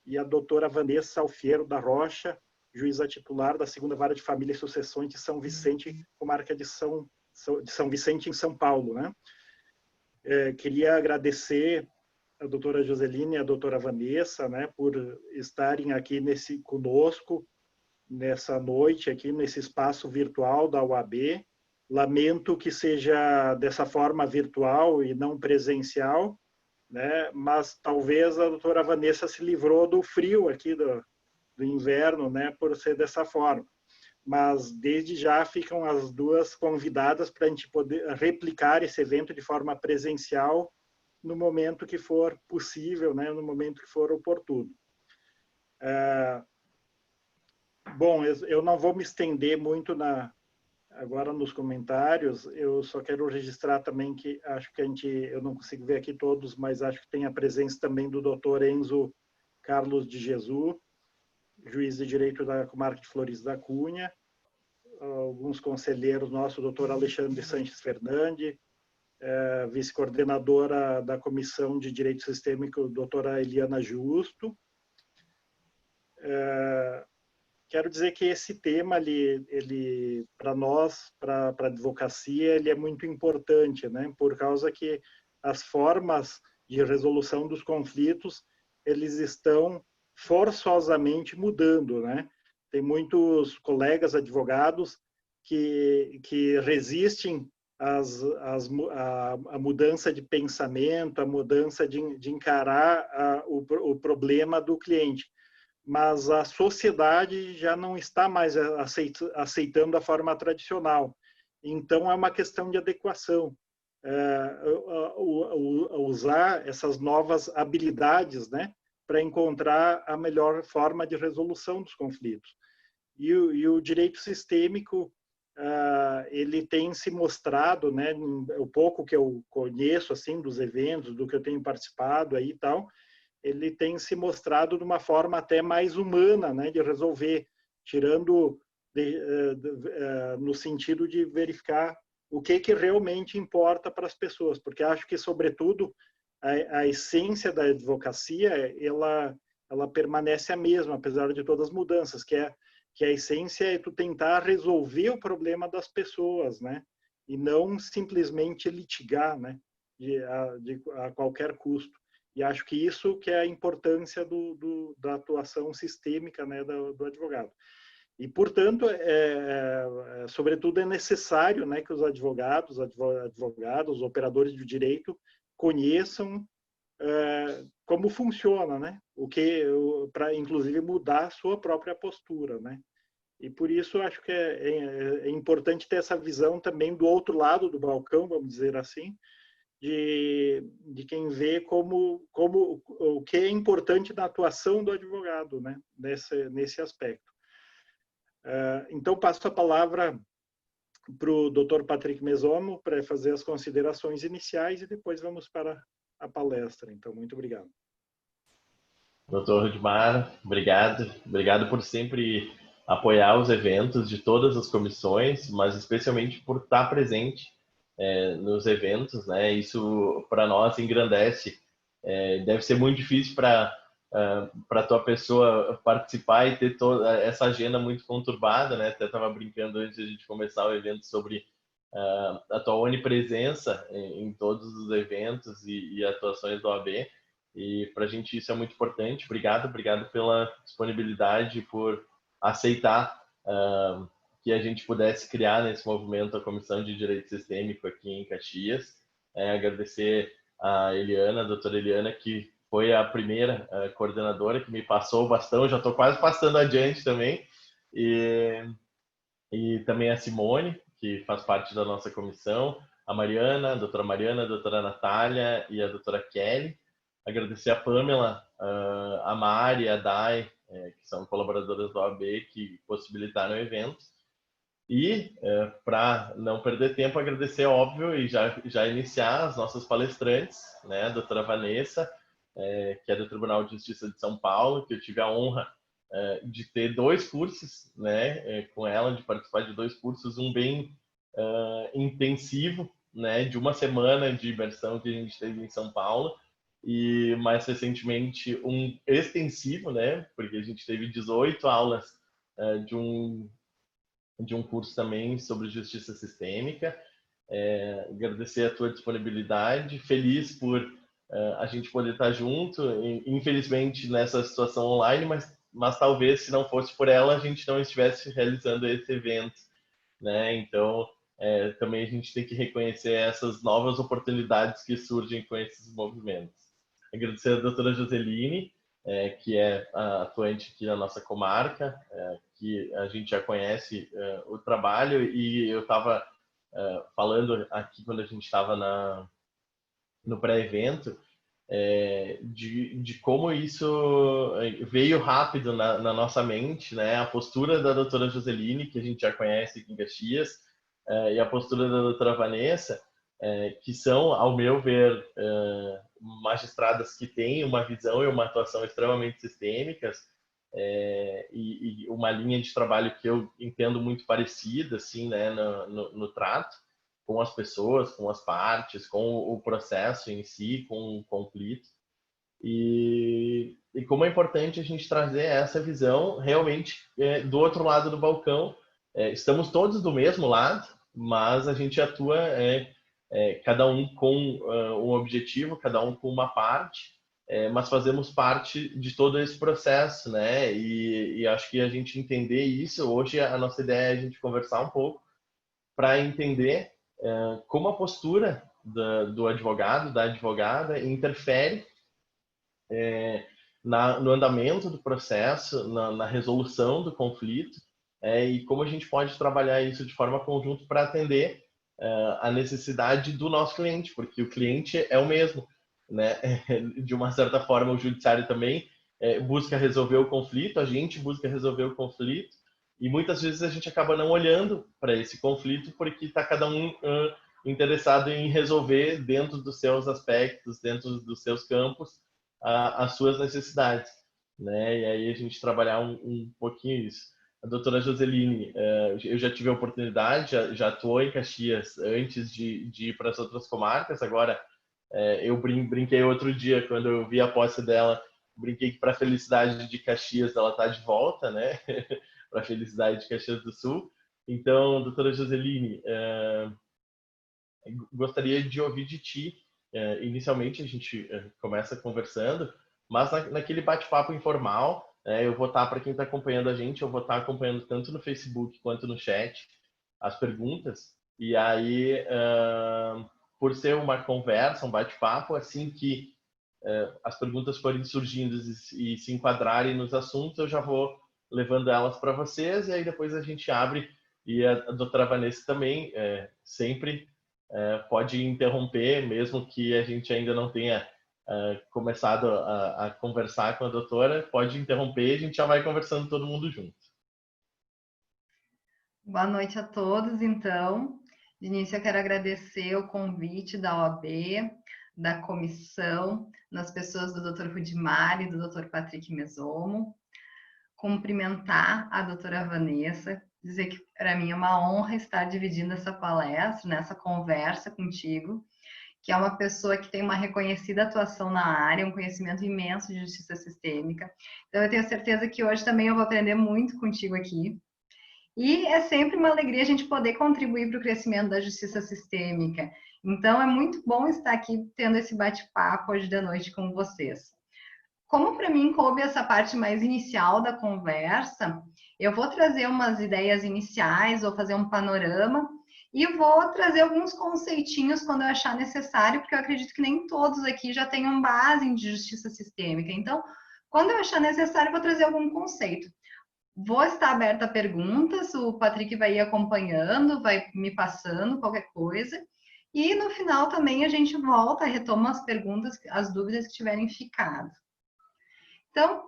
e a doutora Vanessa Alfiero da Rocha, juíza titular da 2ª Vara de Família e Sucessões de São Vicente, comarca de São Vicente, em São Paulo, né? Queria agradecer a doutora Joseline e a doutora Vanessa, né, por estarem aqui conosco nessa noite, aqui nesse espaço virtual da UAB. Lamento que seja dessa forma virtual e não presencial, né, mas talvez a doutora Vanessa se livrou do frio aqui do inverno, né, por ser dessa forma. Mas desde já ficam as duas convidadas para a gente poder replicar esse evento de forma presencial no momento que for possível, né, no momento que for oportuno. Bom, eu não vou me estender muito agora nos comentários, eu só quero registrar também que acho que eu não consigo ver aqui todos, mas acho que tem a presença também do Dr. Enzo Carlos de Jesus, juiz de direito da comarca de Flores da Cunha, alguns conselheiros nossos, o doutor Alexandre Sanches Fernandes, vice-coordenadora da Comissão de Direito Sistêmico, doutora Eliana Justo. Quero dizer que esse tema, ele para nós, para a advocacia, ele é muito importante, né? Por causa que as formas de resolução dos conflitos, eles estão forçosamente mudando, né? Tem muitos colegas advogados que resistem a mudança de pensamento, a mudança de encarar o problema do cliente. Mas a sociedade já não está mais aceitando a forma tradicional. Então, é uma questão de adequação. Usar essas novas habilidades, né, para encontrar a melhor forma de resolução dos conflitos. E o direito sistêmico, ele tem se mostrado, né, o pouco que eu conheço assim dos eventos, do que eu tenho participado aí e tal, ele tem se mostrado de uma forma até mais humana, né, de resolver, tirando no sentido de verificar o que realmente importa para as pessoas, porque acho que, sobretudo, a essência da advocacia, ela permanece a mesma, apesar de todas as mudanças, que a essência é tu tentar resolver o problema das pessoas, né, e não simplesmente litigar, né, a qualquer custo. E acho que isso que é a importância da atuação sistêmica, né, do advogado. E, portanto, sobretudo, é necessário, né, que os advogados, os operadores de direito, conheçam como funciona, né, para, inclusive, mudar a sua própria postura, né. E, por isso, acho que é importante ter essa visão também do outro lado do balcão, vamos dizer assim, de quem vê como o que é importante na atuação do advogado, né, nesse aspecto. Então, passo a palavra para o Dr. Patrick Mesomo para fazer as considerações iniciais e depois vamos para a palestra. Então, muito obrigado. Doutor Rudimar, obrigado. Obrigado por sempre apoiar os eventos de todas as comissões, mas especialmente por estar presente nos eventos, né? Isso para nós engrandece. Deve ser muito difícil para tua pessoa participar e ter toda essa agenda muito conturbada, né? Até estava brincando antes de a gente começar o evento sobre a tua onipresença em todos os eventos e atuações do OAB. E para a gente isso é muito importante. Obrigado pela disponibilidade, por aceitar que a gente pudesse criar nesse movimento a Comissão de Direito Sistêmico aqui em Caxias. Agradecer a Eliana, a doutora Eliana, que foi a primeira coordenadora que me passou o bastão, já estou quase passando adiante também, e também a Simone, que faz parte da nossa comissão, a Mariana, a doutora Natália e a doutora Kelly. Agradecer a Pamela, a Mari, a Dai, que são colaboradoras do OAB, que possibilitaram o evento. E, para não perder tempo, agradecer, óbvio, e já iniciar as nossas palestrantes, né? A doutora Vanessa, que é do Tribunal de Justiça de São Paulo, que eu tive a honra de ter 2 cursos, né? Com ela, de participar de 2 cursos, um bem intensivo, né? De uma semana de imersão que a gente teve em São Paulo, e mais recentemente um extensivo, né? Porque a gente teve 18 aulas de um curso também sobre justiça sistêmica. Agradecer a tua disponibilidade, feliz por a gente poder estar junto, infelizmente nessa situação online, mas talvez se não fosse por ela a gente não estivesse realizando esse evento, né? Então também a gente tem que reconhecer essas novas oportunidades que surgem com esses movimentos. Agradecer a doutora Joseline, que é atuante aqui na nossa comarca, que a gente já conhece o trabalho, e eu estava falando aqui quando a gente estava no pré-evento, de como isso veio rápido na nossa mente, né? A postura da doutora Joseline, que a gente já conhece aqui em Caxias, e a postura da doutora Vanessa, que são, ao meu ver, magistradas que têm uma visão e uma atuação extremamente sistêmicas, e uma linha de trabalho que eu entendo muito parecida, assim, né, no trato com as pessoas, com as partes, com o processo em si, com o conflito. E como é importante a gente trazer essa visão realmente do outro lado do balcão. Estamos todos do mesmo lado, mas a gente atua cada um com um objetivo, cada um com uma parte, mas fazemos parte de todo esse processo, né? E acho que a gente entender isso, hoje a nossa ideia é a gente conversar um pouco para entender como a postura do advogado, da advogada, interfere no andamento do processo, na resolução do conflito, e como a gente pode trabalhar isso de forma conjunta para atender a necessidade do nosso cliente, porque o cliente é o mesmo, né? De uma certa forma, o judiciário também busca resolver o conflito, a gente busca resolver o conflito, e muitas vezes a gente acaba não olhando para esse conflito porque está cada um interessado em resolver dentro dos seus aspectos, dentro dos seus campos, as suas necessidades, né? E aí a gente trabalhar um pouquinho isso. A doutora Joseline, eu já tive a oportunidade, já atuou em Caxias antes de ir para as outras comarcas. Agora, eu brinquei outro dia, quando eu vi a posse dela, brinquei que para a felicidade de Caxias ela está de volta, né? Para a felicidade de Caxias do Sul. Então, doutora Joseline, gostaria de ouvir de ti. Inicialmente a gente começa conversando, mas naquele bate-papo informal, eu vou estar, para quem está acompanhando a gente, eu vou estar acompanhando tanto no Facebook quanto no chat as perguntas, e aí, por ser uma conversa, um bate-papo, assim que as perguntas forem surgindo e se enquadrarem nos assuntos, eu já vou levando elas para vocês, e aí depois a gente abre, e a doutora Vanessa também, sempre pode interromper, mesmo que a gente ainda não tenha começado a conversar com a doutora, pode interromper, a gente já vai conversando todo mundo junto. Boa noite a todos, então. De início, eu quero agradecer o convite da OAB, da comissão, nas pessoas do Dr. Rudimar e do Dr. Patrick Mesomo. Cumprimentar a doutora Vanessa, dizer que para mim é uma honra estar dividindo essa palestra, nessa conversa contigo, que é uma pessoa que tem uma reconhecida atuação na área, um conhecimento imenso de justiça sistêmica. Então, eu tenho certeza que hoje também eu vou aprender muito contigo aqui. E é sempre uma alegria a gente poder contribuir para o crescimento da justiça sistêmica. Então, é muito bom estar aqui tendo esse bate-papo hoje da noite com vocês. Como para mim coube essa parte mais inicial da conversa, eu vou trazer umas ideias iniciais, vou fazer um panorama e vou trazer alguns conceitinhos quando eu achar necessário, porque eu acredito que nem todos aqui já tenham base em justiça sistêmica. Então, quando eu achar necessário, eu vou trazer algum conceito. Vou estar aberta a perguntas, o Patrick vai ir acompanhando, vai me passando qualquer coisa. E no final também a gente volta, retoma as perguntas, as dúvidas que tiverem ficado. Então,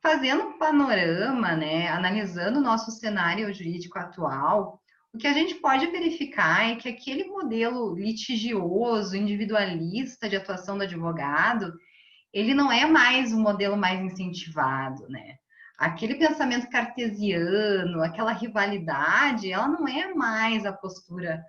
fazendo um panorama, né, analisando o nosso cenário jurídico atual, o que a gente pode verificar é que aquele modelo litigioso, individualista de atuação do advogado, ele não é mais o modelo mais incentivado, né? Aquele pensamento cartesiano, aquela rivalidade, ela não é mais a postura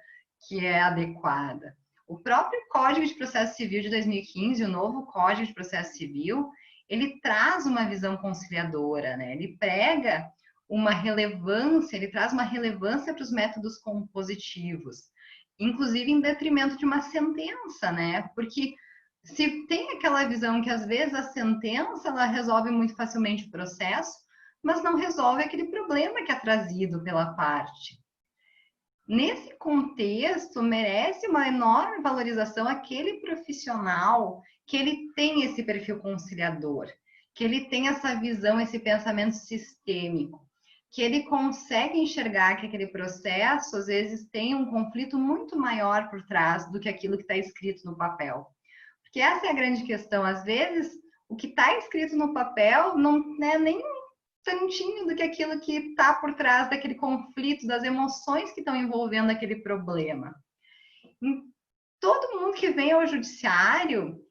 que é adequada. O próprio Código de Processo Civil de 2015, o novo Código de Processo Civil, ele traz uma visão conciliadora, né? Ele prega uma relevância, ele traz uma relevância para os métodos compositivos, inclusive em detrimento de uma sentença, né? Porque se tem aquela visão que às vezes a sentença ela resolve muito facilmente o processo, mas não resolve aquele problema que é trazido pela parte. Nesse contexto, merece uma enorme valorização aquele profissional que ele tem esse perfil conciliador, que ele tem essa visão, esse pensamento sistêmico, que ele consegue enxergar que aquele processo, às vezes, tem um conflito muito maior por trás do que aquilo que está escrito no papel. Porque essa é a grande questão. Às vezes, o que está escrito no papel não é nem tantinho do que aquilo que está por trás daquele conflito, das emoções que estão envolvendo aquele problema. Todo mundo que vem ao judiciário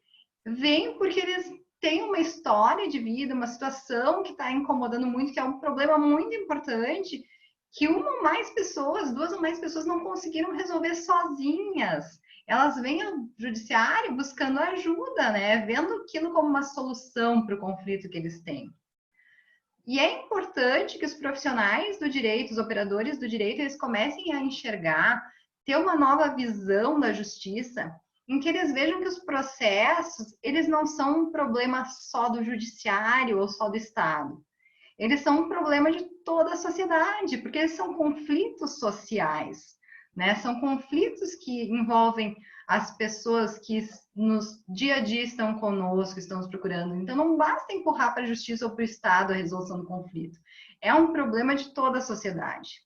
vem porque eles têm uma história de vida, uma situação que está incomodando muito, que é um problema muito importante, que uma ou mais pessoas, duas ou mais pessoas não conseguiram resolver sozinhas. Elas vêm ao judiciário buscando ajuda, né? Vendo aquilo como uma solução para o conflito que eles têm. E é importante que os profissionais do direito, os operadores do direito, eles comecem a enxergar, ter uma nova visão da justiça, em que eles vejam que os processos, eles não são um problema só do judiciário ou só do Estado. Eles são um problema de toda a sociedade, porque eles são conflitos sociais, né? São conflitos que envolvem as pessoas que nos dia a dia estão conosco, estão nos procurando. Então, não basta empurrar para a justiça ou para o Estado a resolução do conflito. É um problema de toda a sociedade.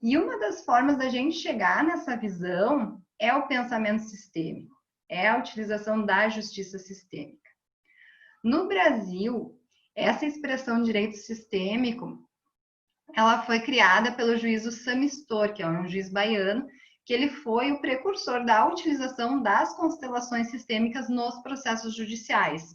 E uma das formas da gente chegar nessa visão é o pensamento sistêmico, é a utilização da justiça sistêmica. No Brasil, essa expressão direito sistêmico, ela foi criada pelo juiz Samistor, que é um juiz baiano, que ele foi o precursor da utilização das constelações sistêmicas nos processos judiciais.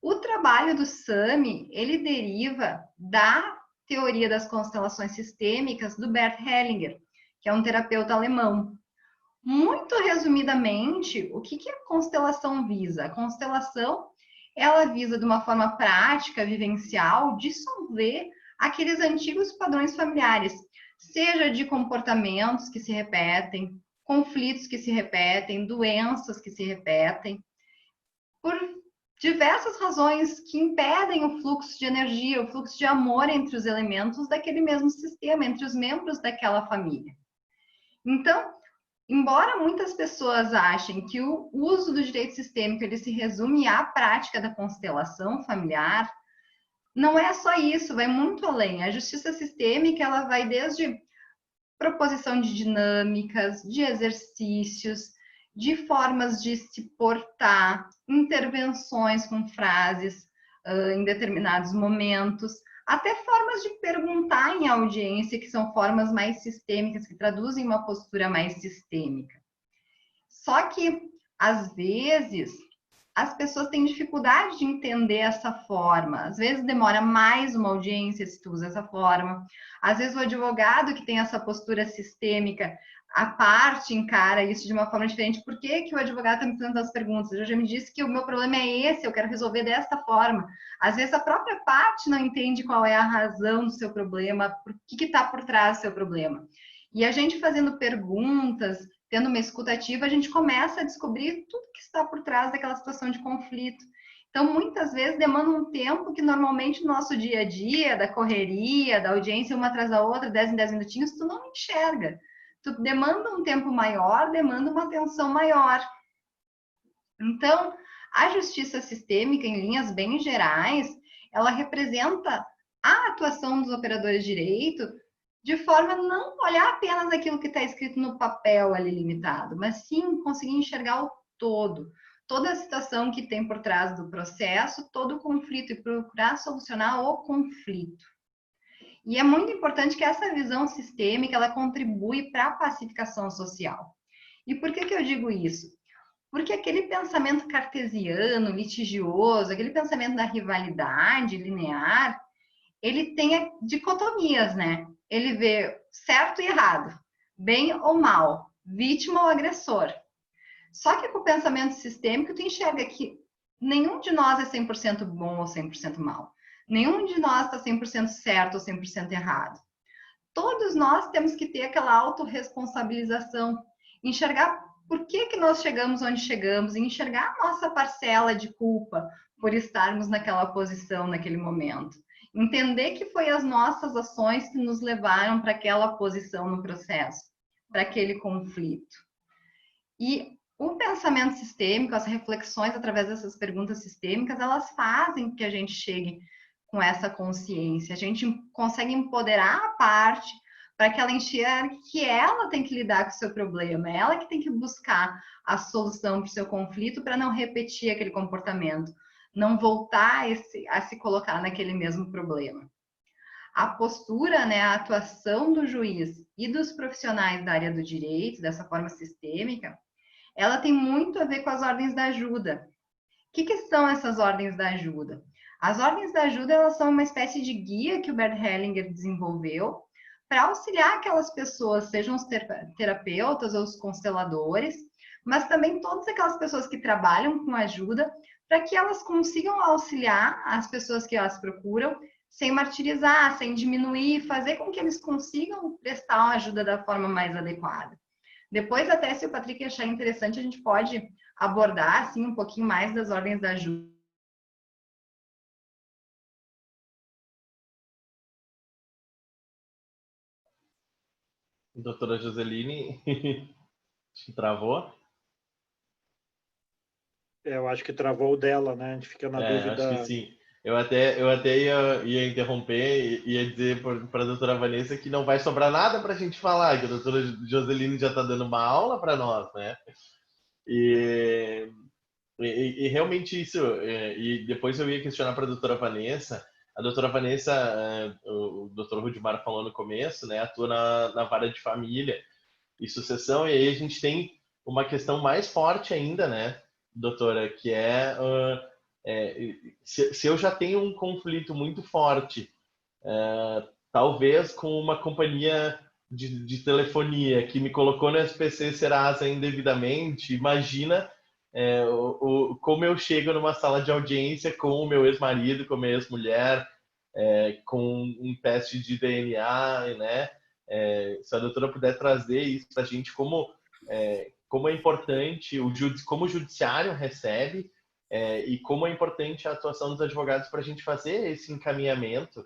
O trabalho do Sami, ele deriva da teoria das constelações sistêmicas do Bert Hellinger, que é um terapeuta alemão. Muito resumidamente, o que a constelação visa? A constelação, ela visa de uma forma prática, vivencial, dissolver aqueles antigos padrões familiares, seja de comportamentos que se repetem, conflitos que se repetem, doenças que se repetem, por diversas razões que impedem o fluxo de energia, o fluxo de amor entre os elementos daquele mesmo sistema, entre os membros daquela família. Então, embora muitas pessoas achem que o uso do direito sistêmico ele se resume à prática da constelação familiar, não é só isso, vai muito além. A justiça sistêmica, ela vai desde proposição de dinâmicas, de exercícios, de formas de se portar, intervenções com frases em determinados momentos, até formas de perguntar em audiência, que são formas mais sistêmicas, que traduzem uma postura mais sistêmica. Só que, às vezes, as pessoas têm dificuldade de entender essa forma. Às vezes demora mais uma audiência se tu usa essa forma. Às vezes o advogado que tem essa postura sistêmica, a parte encara isso de uma forma diferente. Por que o advogado está me fazendo as perguntas? Eu já me disse que o meu problema é esse, eu quero resolver desta forma. Às vezes a própria parte não entende qual é a razão do seu problema, o que está por trás do seu problema. E a gente fazendo perguntas, tendo uma escuta ativa, a gente começa a descobrir tudo que está por trás daquela situação de conflito. Então, muitas vezes, demanda um tempo que normalmente no nosso dia a dia, da correria, da audiência uma atrás da outra, 10 em 10 minutinhos, tu não enxerga. Tu demanda um tempo maior, demanda uma atenção maior. Então, a justiça sistêmica, em linhas bem gerais, ela representa a atuação dos operadores de direito de forma a não olhar apenas aquilo que está escrito no papel ali limitado, mas sim conseguir enxergar o todo, toda a situação que tem por trás do processo, todo o conflito e procurar solucionar o conflito. E é muito importante que essa visão sistêmica ela contribui para a pacificação social. E por que eu digo isso? Porque aquele pensamento cartesiano, litigioso, aquele pensamento da rivalidade linear, ele tem dicotomias, né? Ele vê certo e errado, bem ou mal, vítima ou agressor. Só que com o pensamento sistêmico, tu enxerga que nenhum de nós é 100% bom ou 100% mal. Nenhum de nós está 100% certo ou 100% errado. Todos nós temos que ter aquela autorresponsabilização, enxergar por que nós chegamos onde chegamos, e enxergar a nossa parcela de culpa por estarmos naquela posição, naquele momento. Entender que foi as nossas ações que nos levaram para aquela posição no processo, para aquele conflito. E o pensamento sistêmico, as reflexões através dessas perguntas sistêmicas, elas fazem que a gente chegue com essa consciência. A gente consegue empoderar a parte para que ela enxergue que ela tem que lidar com o seu problema, ela que tem que buscar a solução para o seu conflito para não repetir aquele comportamento, não voltar a se colocar naquele mesmo problema. A postura, né, a atuação do juiz e dos profissionais da área do direito, dessa forma sistêmica, ela tem muito a ver com as ordens da ajuda. O que são essas ordens da ajuda? As ordens da ajuda, elas são uma espécie de guia que o Bert Hellinger desenvolveu para auxiliar aquelas pessoas, sejam os terapeutas ou os consteladores, mas também todas aquelas pessoas que trabalham com ajuda, para que elas consigam auxiliar as pessoas que elas procuram, sem martirizar, sem diminuir, fazer com que eles consigam prestar a ajuda da forma mais adequada. Depois, até se o Patrick achar interessante, a gente pode abordar assim, um pouquinho mais das ordens da ajuda. Doutora Joseline, travou? Eu acho que travou o dela, né? A gente fica na dúvida. Acho que sim. Eu até ia interromper, ia dizer para a doutora Vanessa que não vai sobrar nada para a gente falar, que a doutora Joseline já está dando uma aula para nós, né? E realmente isso, e depois eu ia questionar para a doutora Vanessa. A doutora Vanessa, o doutor Rudimar falou no começo, né, atua na vara de família e sucessão, e aí a gente tem uma questão mais forte ainda, né, doutora, que se eu já tenho um conflito muito forte, talvez com uma companhia de telefonia que me colocou no SPC Serasa indevidamente, imagina como eu chego numa sala de audiência com o meu ex-marido, com a minha ex-mulher, com um teste de DNA, né? Se a doutora puder trazer isso para a gente, como é importante, como o judiciário recebe e como é importante a atuação dos advogados para a gente fazer esse encaminhamento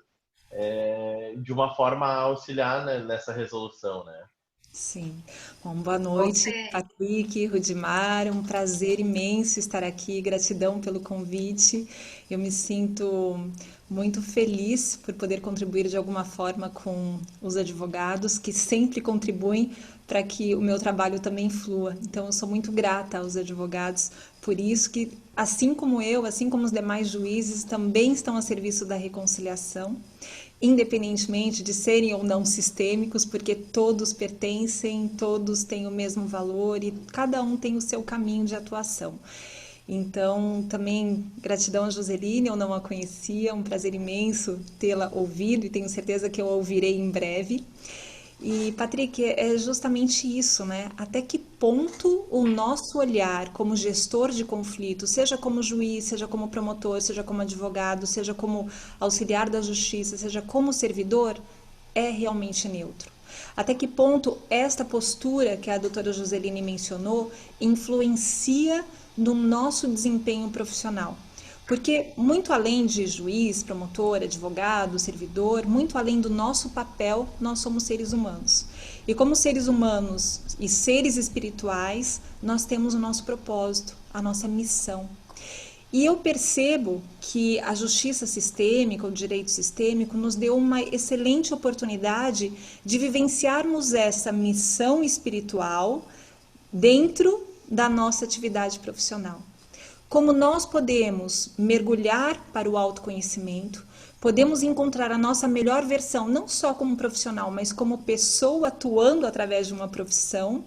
de uma forma a auxiliar, né, nessa resolução, né? Sim. Bom, boa noite, Patrick, Rudimar, um prazer imenso estar aqui, gratidão pelo convite. Eu me sinto muito feliz por poder contribuir de alguma forma com os advogados que sempre contribuem para que o meu trabalho também flua. Então, eu sou muito grata aos advogados por isso que, assim como eu, assim como os demais juízes, também estão a serviço da reconciliação, independentemente de serem ou não sistêmicos, porque todos pertencem, todos têm o mesmo valor e cada um tem o seu caminho de atuação. Então, também gratidão a Joseline, eu não a conhecia, um prazer imenso tê-la ouvido e tenho certeza que eu a ouvirei em breve. E, Patrick, é justamente isso, né? Até que ponto o nosso olhar como gestor de conflito, seja como juiz, seja como promotor, seja como advogado, seja como auxiliar da justiça, seja como servidor, é realmente neutro? Até que ponto esta postura que a doutora Joseline mencionou influencia no nosso desempenho profissional? Porque muito além de juiz, promotor, advogado, servidor, muito além do nosso papel, nós somos seres humanos. E como seres humanos e seres espirituais, nós temos o nosso propósito, a nossa missão. E eu percebo que a justiça sistêmica, o direito sistêmico, nos deu uma excelente oportunidade de vivenciarmos essa missão espiritual dentro da nossa atividade profissional. Como nós podemos mergulhar para o autoconhecimento, podemos encontrar a nossa melhor versão, não só como profissional, mas como pessoa atuando através de uma profissão,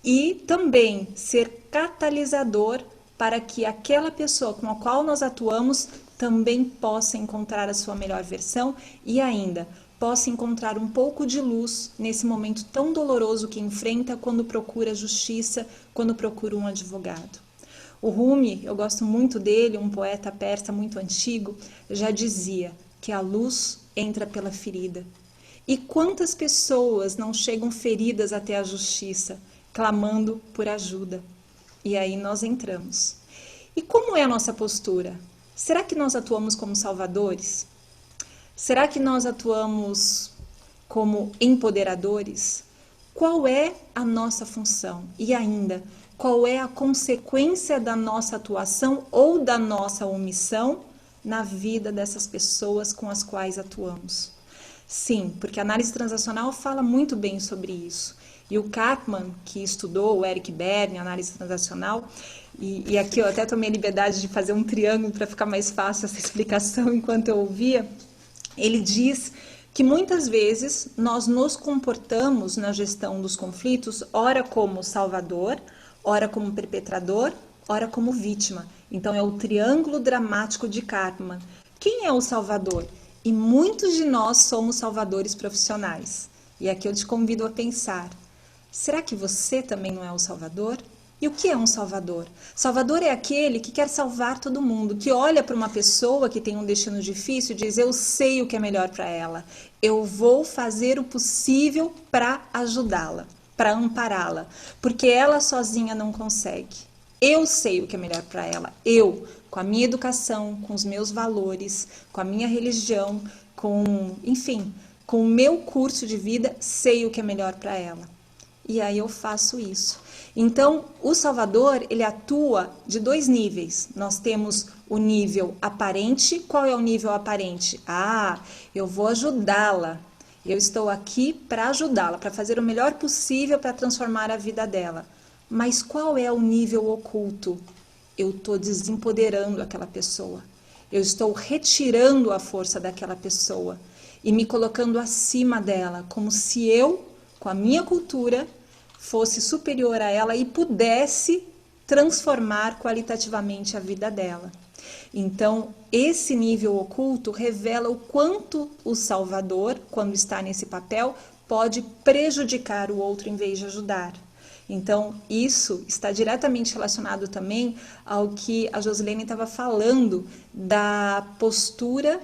e também ser catalisador para que aquela pessoa com a qual nós atuamos também possa encontrar a sua melhor versão e ainda possa encontrar um pouco de luz nesse momento tão doloroso que enfrenta quando procura justiça, quando procura um advogado. O Rumi, eu gosto muito dele, um poeta persa muito antigo, já dizia que a luz entra pela ferida. E quantas pessoas não chegam feridas até a justiça, clamando por ajuda? E aí nós entramos. E como é a nossa postura? Será que nós atuamos como salvadores? Será que nós atuamos como empoderadores? Qual é a nossa função? E ainda, qual é a consequência da nossa atuação ou da nossa omissão na vida dessas pessoas com as quais atuamos? Sim, porque a análise transacional fala muito bem sobre isso. E o Kahneman, que estudou o Eric Berne, análise transacional, e aqui eu até tomei a liberdade de fazer um triângulo para ficar mais fácil essa explicação enquanto eu ouvia, ele diz que muitas vezes nós nos comportamos na gestão dos conflitos, ora como salvador, ora como perpetrador, ora como vítima. Então é o triângulo dramático de Kahneman. Quem é o salvador? E muitos de nós somos salvadores profissionais. E aqui eu te convido a pensar, será que você também não é o salvador? E o que é um salvador? Salvador é aquele que quer salvar todo mundo, que olha para uma pessoa que tem um destino difícil e diz, eu sei o que é melhor para ela, eu vou fazer o possível para ajudá-la, para ampará-la, porque ela sozinha não consegue. Eu sei o que é melhor para ela, eu, com a minha educação, com os meus valores, com a minha religião, enfim, com o meu curso de vida, sei o que é melhor para ela. E aí eu faço isso. Então, o salvador, ele atua de 2 níveis. Nós temos o nível aparente. Qual é o nível aparente? Eu vou ajudá-la. Eu estou aqui para ajudá-la, para fazer o melhor possível para transformar a vida dela. Mas qual é o nível oculto? Eu estou desempoderando aquela pessoa. Eu estou retirando a força daquela pessoa e me colocando acima dela, como se eu, com a minha cultura, fosse superior a ela e pudesse transformar qualitativamente a vida dela. Então, esse nível oculto revela o quanto o salvador, quando está nesse papel, pode prejudicar o outro em vez de ajudar. Então, isso está diretamente relacionado também ao que a Josilene estava falando da postura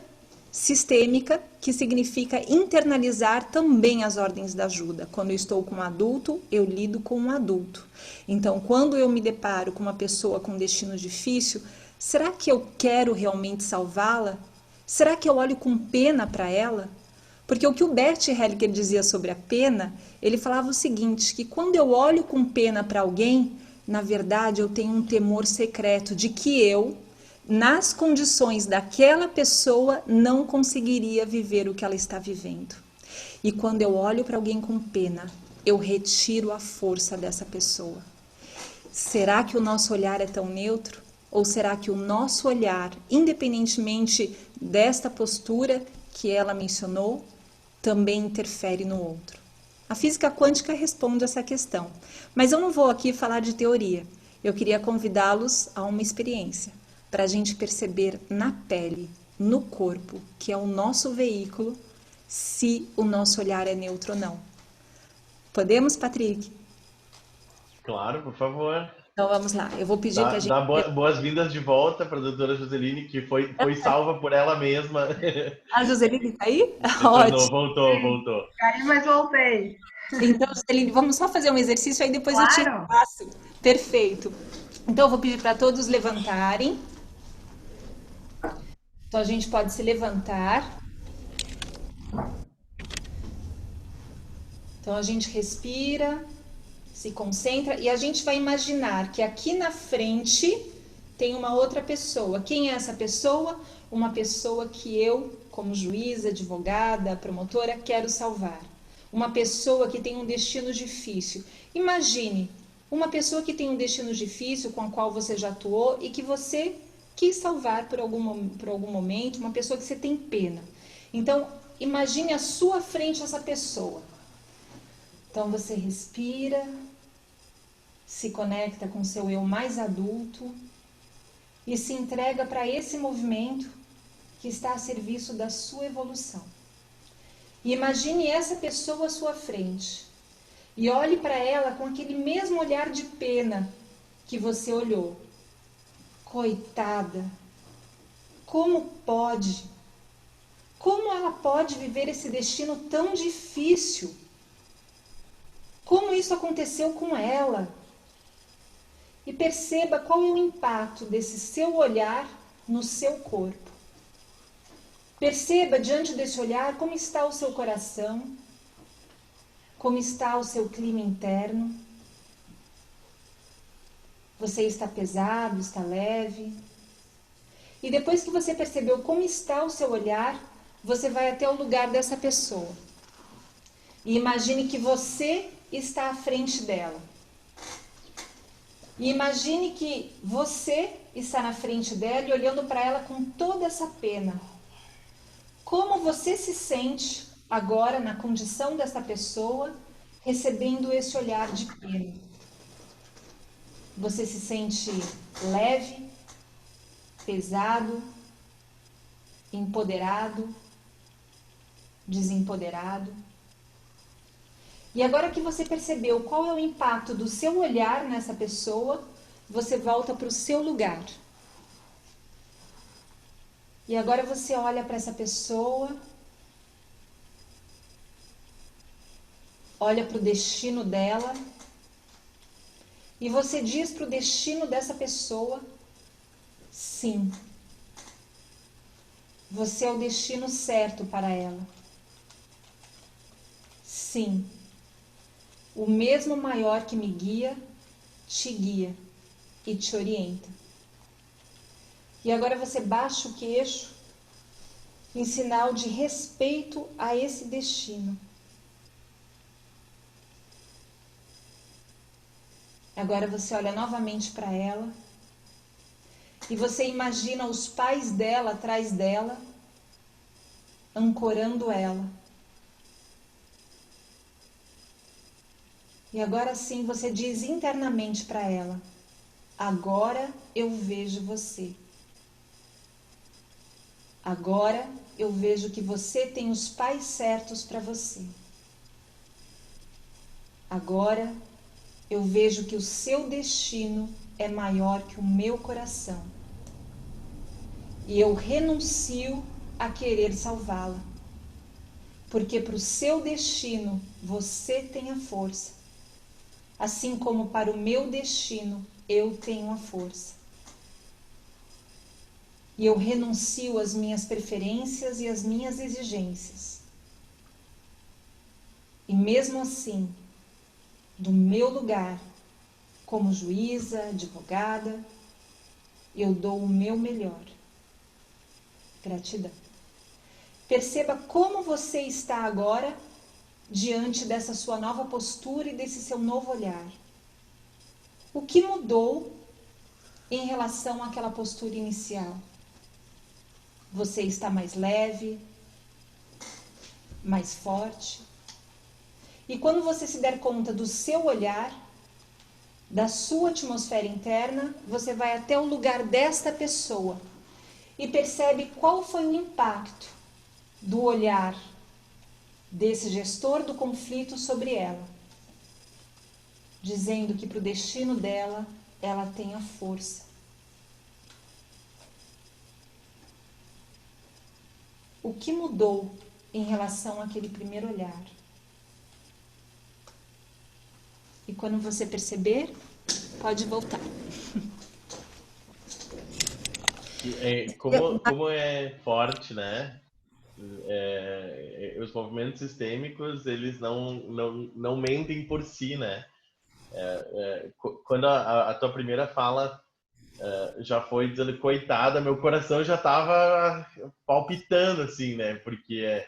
sistêmica, que significa internalizar também as ordens da ajuda. Quando eu estou com um adulto, eu lido com um adulto. Então, quando eu me deparo com uma pessoa com um destino difícil, será que eu quero realmente salvá-la? Será que eu olho com pena para ela? Porque o que o Bert Hellinger dizia sobre a pena, ele falava o seguinte, que quando eu olho com pena para alguém, na verdade eu tenho um temor secreto de que eu, nas condições daquela pessoa, não conseguiria viver o que ela está vivendo. E quando eu olho para alguém com pena, eu retiro a força dessa pessoa. Será que o nosso olhar é tão neutro? Ou será que o nosso olhar, independentemente desta postura que ela mencionou, também interfere no outro? A física quântica responde essa questão. Mas eu não vou aqui falar de teoria. Eu queria convidá-los a uma experiência, para a gente perceber na pele, no corpo, que é o nosso veículo, se o nosso olhar é neutro ou não. Podemos, Patrick? Claro, por favor. Então vamos lá, eu vou pedir que a gente... Dá boas-vindas de volta para a doutora Joseline, que foi salva por ela mesma. A Joseline está aí? Ótimo. Voltou. Caí, mas voltei. Então, Joseline, vamos só fazer um exercício, aí depois eu te passo. Perfeito. Então, eu vou pedir para todos levantarem. Então, a gente pode se levantar. Então, a gente respira, se concentra e a gente vai imaginar que aqui na frente tem uma outra pessoa. Quem é essa pessoa? Uma pessoa que eu, como juíza, advogada, promotora, quero salvar. Uma pessoa que tem um destino difícil. Imagine uma pessoa que tem um destino difícil com a qual você já atuou e que você quis salvar por algum momento, uma pessoa que você tem pena. Então, imagine à sua frente essa pessoa. Então, você respira, se conecta com seu eu mais adulto e se entrega para esse movimento que está a serviço da sua evolução. E imagine essa pessoa à sua frente. E olhe para ela com aquele mesmo olhar de pena que você olhou. Coitada! Como pode? Como ela pode viver esse destino tão difícil? Como isso aconteceu com ela? E perceba qual é o impacto desse seu olhar no seu corpo. Perceba diante desse olhar como está o seu coração, como está o seu clima interno. Você está pesado, está leve? E depois que você percebeu como está o seu olhar, você vai até o lugar dessa pessoa. E imagine que você está à frente dela. E imagine que você está na frente dela e olhando para ela com toda essa pena. Como você se sente agora na condição dessa pessoa, recebendo esse olhar de pena? Você se sente leve, pesado, empoderado, desempoderado? E agora que você percebeu qual é o impacto do seu olhar nessa pessoa, você volta para o seu lugar. E agora você olha para essa pessoa, olha para o destino dela, e você diz para o destino dessa pessoa: sim, você é o destino certo para ela. Sim, o mesmo maior que me guia, te guia e te orienta. E agora você baixa o queixo em sinal de respeito a esse destino. Agora você olha novamente para ela e você imagina os pais dela atrás dela, ancorando ela. E agora sim você diz internamente para ela: agora eu vejo você. Agora eu vejo que você tem os pais certos para você. Agora eu vejo que o seu destino é maior que o meu coração. E eu renuncio a querer salvá-la. Porque para o seu destino você tem a força. Assim como para o meu destino eu tenho a força. E eu renuncio às minhas preferências e às minhas exigências. E mesmo assim, do meu lugar, como juíza, advogada, eu dou o meu melhor. Gratidão. Perceba como você está agora diante dessa sua nova postura e desse seu novo olhar. O que mudou em relação àquela postura inicial? Você está mais leve, mais forte. E quando você se der conta do seu olhar, da sua atmosfera interna, você vai até o lugar desta pessoa e percebe qual foi o impacto do olhar desse gestor do conflito sobre ela, dizendo que para o destino dela, ela tem a força. O que mudou em relação àquele primeiro olhar? E quando você perceber, pode voltar. Como é forte, né? Os movimentos sistêmicos, eles não mentem por si, né? Quando a tua primeira fala já foi dizendo coitada, meu coração já estava palpitando, assim, né? Porque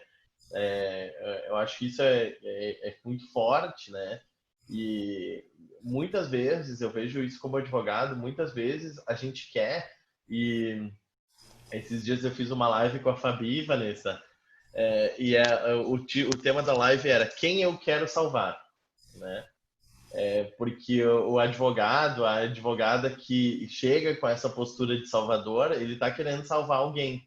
eu acho que isso é muito forte, né? E muitas vezes, eu vejo isso como advogado, muitas vezes a gente quer, e esses dias eu fiz uma live com a Fabi, Vanessa, o tema da live era quem eu quero salvar, né? Porque o advogado, a advogada que chega com essa postura de salvador, ele está querendo salvar alguém.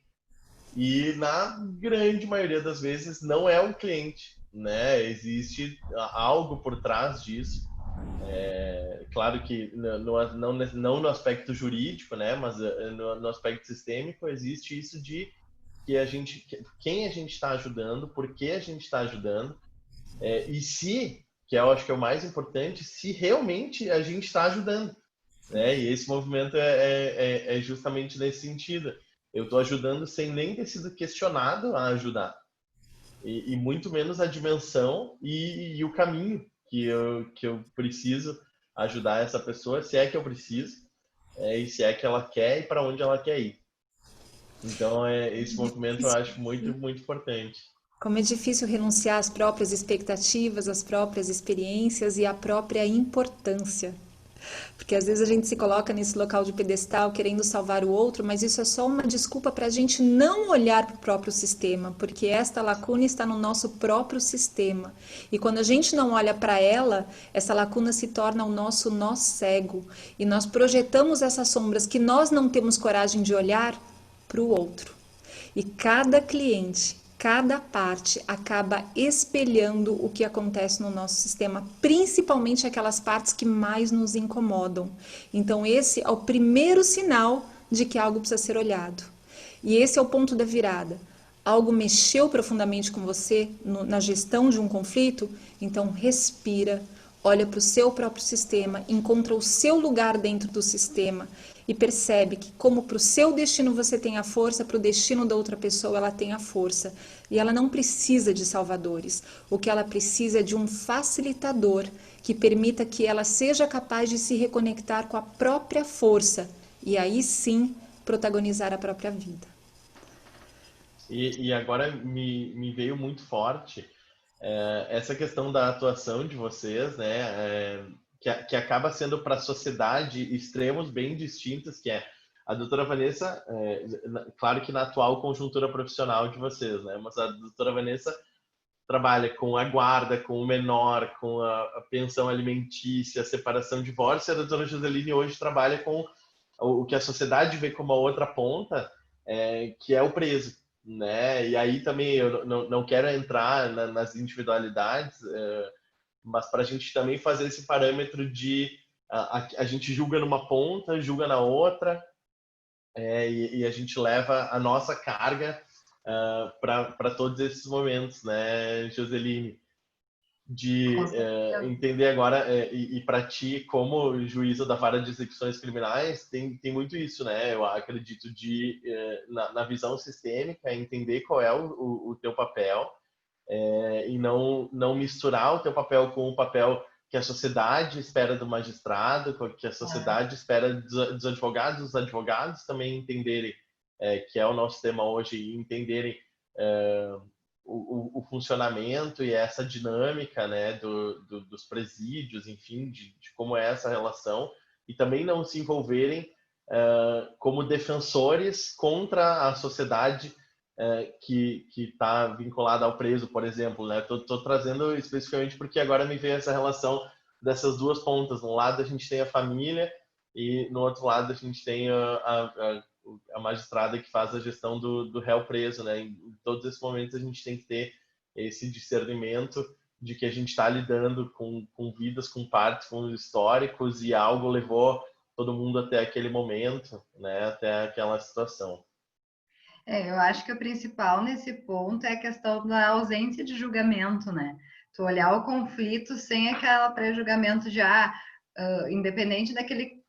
E na grande maioria das vezes não é o cliente, né? Existe algo por trás disso. Claro que não no aspecto jurídico, né? Mas no aspecto sistêmico existe isso de que quem a gente está ajudando, por que a gente está ajudando, e se, que eu acho que é o mais importante, se realmente a gente está ajudando, né? E esse movimento é justamente nesse sentido. Eu estou ajudando sem nem ter sido questionado a ajudar. E muito menos a dimensão e o caminho que eu preciso ajudar essa pessoa, se é que eu preciso, e se é que ela quer e para onde ela quer ir. Então, esse movimento eu acho muito, muito importante. Como é difícil renunciar às próprias expectativas, às próprias experiências e à própria importância. Porque às vezes a gente se coloca nesse local de pedestal querendo salvar o outro, mas isso é só uma desculpa para a gente não olhar para o próprio sistema, porque esta lacuna está no nosso próprio sistema. E quando a gente não olha para ela, essa lacuna se torna o nosso nó cego. E nós projetamos essas sombras que nós não temos coragem de olhar para o outro. E cada cliente, cada parte acaba espelhando o que acontece no nosso sistema, principalmente aquelas partes que mais nos incomodam. Então, esse é o primeiro sinal de que algo precisa ser olhado. E esse é o ponto da virada. Algo mexeu profundamente com você na gestão de um conflito? Então, respira, olha para o seu próprio sistema, encontra o seu lugar dentro do sistema e percebe que como para o seu destino você tem a força, para o destino da outra pessoa ela tem a força. E ela não precisa de salvadores. O que ela precisa é de um facilitador que permita que ela seja capaz de se reconectar com a própria força e aí sim protagonizar a própria vida. E agora me veio muito forte essa questão da atuação de vocês, né? Que acaba sendo para a sociedade extremos bem distintos, que é a doutora Vanessa, claro que na atual conjuntura profissional de vocês, né? Mas a doutora Vanessa trabalha com a guarda, com o menor, com a pensão alimentícia, a separação, divórcio, e a doutora Joseline hoje trabalha com o que a sociedade vê como a outra ponta, que é o preso, né? E aí também eu não quero entrar nas individualidades, mas para a gente também fazer esse parâmetro de a gente julga numa ponta, julga na outra, e a gente leva a nossa carga para todos esses momentos, né, Joseline? De entender agora, e para ti, como juíza da vara de execuções criminais, tem muito isso, né? Eu acredito de, na visão sistêmica, entender qual é o teu papel, e não misturar o teu papel com o papel que a sociedade espera do magistrado, que a sociedade espera dos advogados, os advogados também entenderem, que é o nosso tema hoje, e entenderem o funcionamento e essa dinâmica, né, dos presídios, enfim, de como é essa relação, e também não se envolverem como defensores contra a sociedade que está vinculada ao preso, por exemplo, né? Tô trazendo especificamente porque agora me veio essa relação dessas duas pontas. No lado a gente tem a família e no outro lado a gente tem a magistrada que faz a gestão do réu preso, né? Em todos esses momentos a gente tem que ter esse discernimento de que a gente está lidando com vidas, com partes, com históricos, e algo levou todo mundo até aquele momento, né? Até aquela situação. Eu acho que o principal nesse ponto é a questão da ausência de julgamento, né? Tu olhar o conflito sem aquele pré-julgamento de, independente daquele,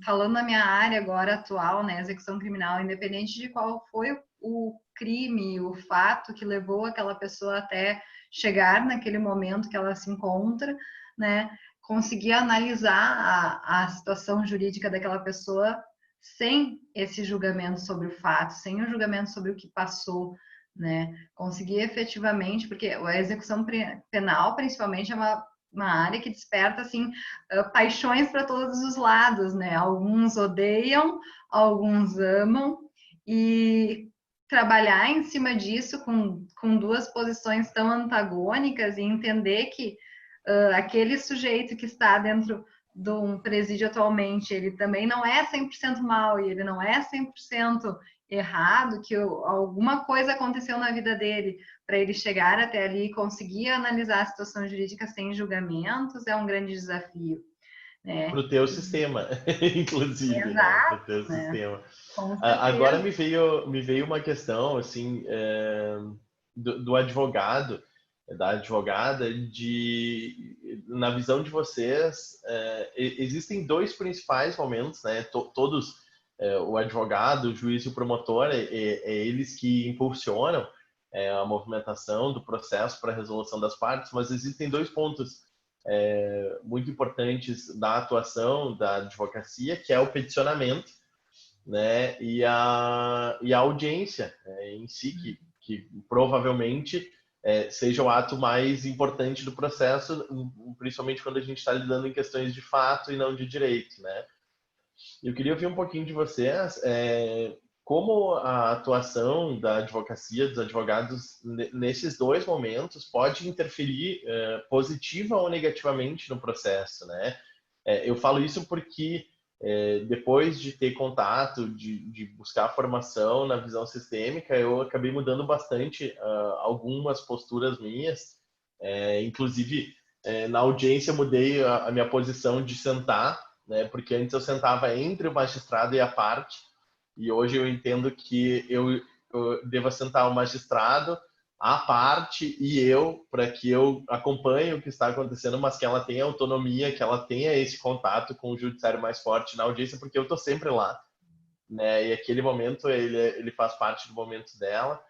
falando na minha área agora atual, né, execução criminal, independente de qual foi o crime, o fato que levou aquela pessoa até chegar naquele momento que ela se encontra, né, conseguir analisar a situação jurídica daquela pessoa sem esse julgamento sobre o fato, sem o julgamento sobre o que passou, né? Conseguir efetivamente, porque a execução penal, principalmente, é uma área que desperta, assim, paixões para todos os lados, né? Alguns odeiam, alguns amam, e trabalhar em cima disso com duas posições tão antagônicas e entender que aquele sujeito que está dentro de um presídio atualmente, ele também não é 100% mal e ele não é 100% errado, que alguma coisa aconteceu na vida dele para ele chegar até ali e conseguir analisar a situação jurídica sem julgamentos, é um grande desafio, né? Para o teu sistema, inclusive, né? Para o teu Exato, né? sistema. Com Agora certeza. me veio uma questão, assim, do advogado, da advogada, na visão de vocês, existem dois principais momentos, né? Todos, o advogado, o juiz e o promotor, eles que impulsionam a movimentação do processo para a resolução das partes, mas existem dois pontos muito importantes da atuação da advocacia, que é o peticionamento, né, e a audiência em si, que provavelmente seja o ato mais importante do processo, principalmente quando a gente está lidando em questões de fato e não de direito, né? Eu queria ouvir um pouquinho de vocês, como a atuação da advocacia, dos advogados, nesses dois momentos, pode interferir positiva ou negativamente no processo, né? Eu falo isso porque depois de ter contato, de buscar formação na visão sistêmica, eu acabei mudando bastante algumas posturas minhas, inclusive na audiência eu mudei a minha posição de sentar, né? Porque antes eu sentava entre o magistrado e a parte, e hoje eu entendo que eu devo sentar o magistrado, a parte e eu, para que eu acompanhe o que está acontecendo, mas que ela tenha autonomia, que ela tenha esse contato com o judiciário mais forte na audiência, porque eu estou sempre lá, né? E aquele momento, ele faz parte do momento dela.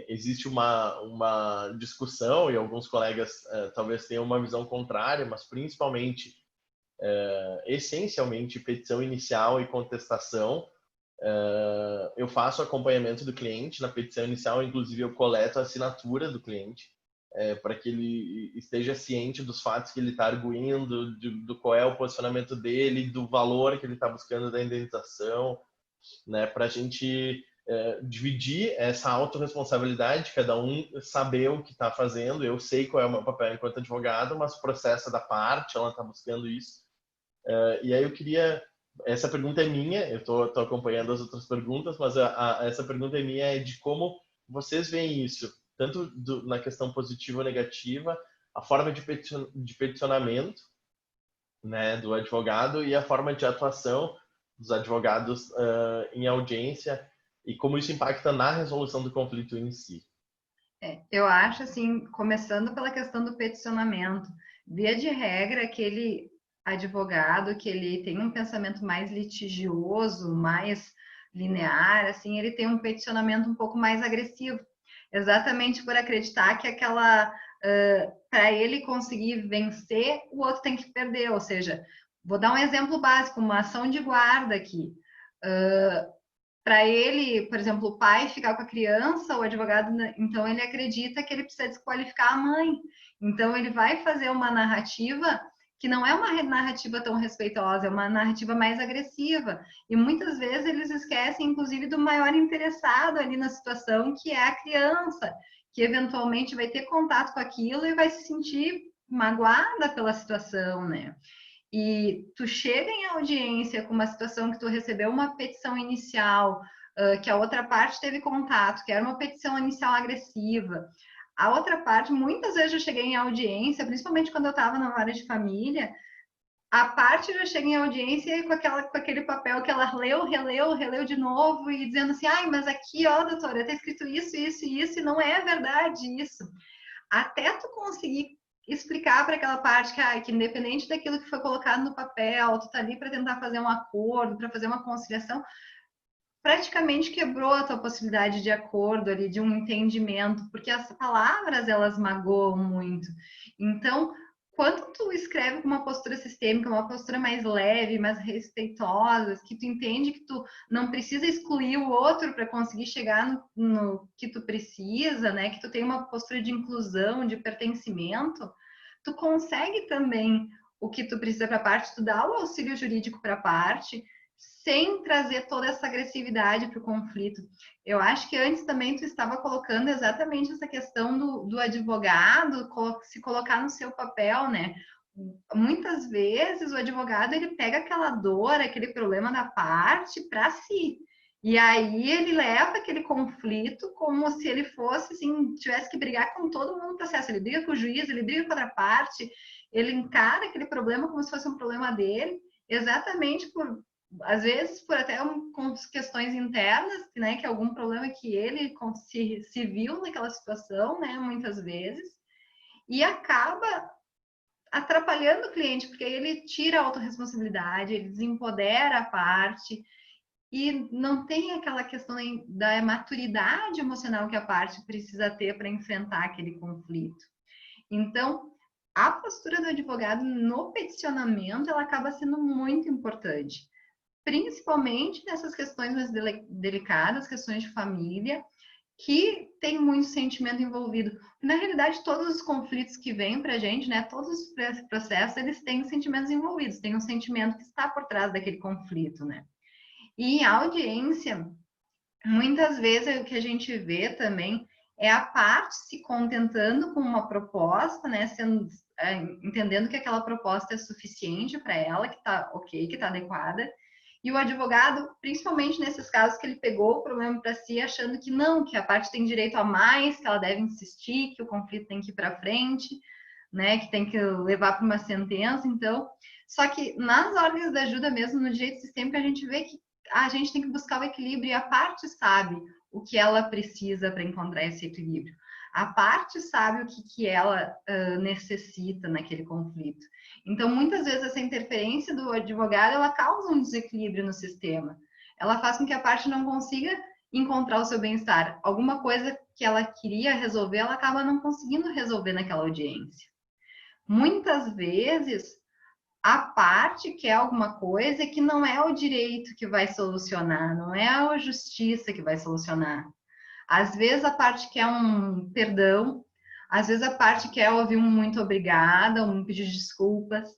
Existe uma discussão, e alguns colegas talvez tenham uma visão contrária, mas principalmente, essencialmente, petição inicial e contestação. Eu faço acompanhamento do cliente na petição inicial, inclusive eu coleto a assinatura do cliente para que ele esteja ciente dos fatos que ele está arguindo, do qual é o posicionamento dele, do valor que ele está buscando da indenização, né, para a gente dividir essa autorresponsabilidade, cada um saber o que está fazendo. Eu sei qual é o meu papel enquanto advogado, mas o processo é da parte, ela está buscando isso. E aí eu queria... Essa pergunta é minha, eu estou acompanhando as outras perguntas, mas essa pergunta é minha, é de como vocês veem isso, tanto na questão positiva ou negativa, a forma de peticionamento, né, do advogado e a forma de atuação dos advogados em audiência e como isso impacta na resolução do conflito em si. Eu acho, assim, começando pela questão do peticionamento, via de regra, aquele advogado que ele tem um pensamento mais litigioso, mais linear, assim, ele tem um peticionamento um pouco mais agressivo, exatamente por acreditar que para ele conseguir vencer, o outro tem que perder, ou seja, vou dar um exemplo básico, uma ação de guarda aqui. Para ele, por exemplo, o pai ficar com a criança, o advogado, então ele acredita que ele precisa desqualificar a mãe. Então ele vai fazer uma narrativa que não é uma narrativa tão respeitosa, é uma narrativa mais agressiva. E muitas vezes eles esquecem, inclusive, do maior interessado ali na situação, que é a criança, que eventualmente vai ter contato com aquilo e vai se sentir magoada pela situação, né? E tu chega em audiência com uma situação que tu recebeu uma petição inicial, que a outra parte teve contato, que era uma petição inicial agressiva. A outra parte, muitas vezes eu cheguei em audiência, principalmente quando eu estava na área de família, a parte já chega em audiência com aquele papel que ela releu de novo e dizendo assim, ai, mas aqui, ó, doutora, está escrito isso, isso e isso, e não é verdade isso. Até tu conseguir explicar para aquela parte que independente daquilo que foi colocado no papel, tu tá ali para tentar fazer um acordo, para fazer uma conciliação, praticamente quebrou a tua possibilidade de acordo ali, de um entendimento, porque as palavras, elas magoam muito. Então, quando tu escreve com uma postura sistêmica, uma postura mais leve, mais respeitosa, que tu entende que tu não precisa excluir o outro para conseguir chegar no que tu precisa, né? Que tu tem uma postura de inclusão, de pertencimento, tu consegue também o que tu precisa para a parte, tu dá o auxílio jurídico para a parte, sem trazer toda essa agressividade para o conflito. Eu acho que antes também tu estava colocando exatamente essa questão do advogado se colocar no seu papel, né? muitas vezes o advogado ele pega aquela dor, aquele problema da parte para si. E aí ele leva aquele conflito como se ele fosse, assim, tivesse que brigar com todo mundo no processo. Ele briga com o juiz, ele briga com a outra parte, ele encara aquele problema como se fosse um problema dele, exatamente por, às vezes, por até com questões internas, né, que é algum problema que ele se viu naquela situação, né, muitas vezes, e acaba atrapalhando o cliente, porque aí ele tira a autorresponsabilidade, ele desempodera a parte, e não tem aquela questão da maturidade emocional que a parte precisa ter para enfrentar aquele conflito. Então, a postura do advogado no peticionamento, ela acaba sendo muito importante, principalmente nessas questões mais delicadas, questões de família, que tem muito sentimento envolvido. Na realidade, todos os conflitos que vêm para a gente, né, todos os processos, eles têm sentimentos envolvidos, tem um sentimento que está por trás daquele conflito, né? E em audiência, muitas vezes o que a gente vê também é a parte se contentando com uma proposta, né, entendendo que aquela proposta é suficiente para ela, que está ok, que está adequada, e o advogado, principalmente nesses casos que ele pegou o problema para si, achando que não, que a parte tem direito a mais, que ela deve insistir, que o conflito tem que ir para frente, né, que tem que levar para uma sentença. Então, só que nas ordens da ajuda mesmo, no direito sistêmico, a gente vê que a gente tem que buscar o equilíbrio e a parte sabe o que ela precisa para encontrar esse equilíbrio. A parte sabe o que ela necessita naquele conflito. Então, muitas vezes, essa interferência do advogado, ela causa um desequilíbrio no sistema. Ela faz com que a parte não consiga encontrar o seu bem-estar. Alguma coisa que ela queria resolver, ela acaba não conseguindo resolver naquela audiência. Muitas vezes, a parte quer alguma coisa que não é o direito que vai solucionar, não é a justiça que vai solucionar. Às vezes a parte quer um perdão, às vezes a parte quer ouvir um muito obrigada, um pedido de desculpas.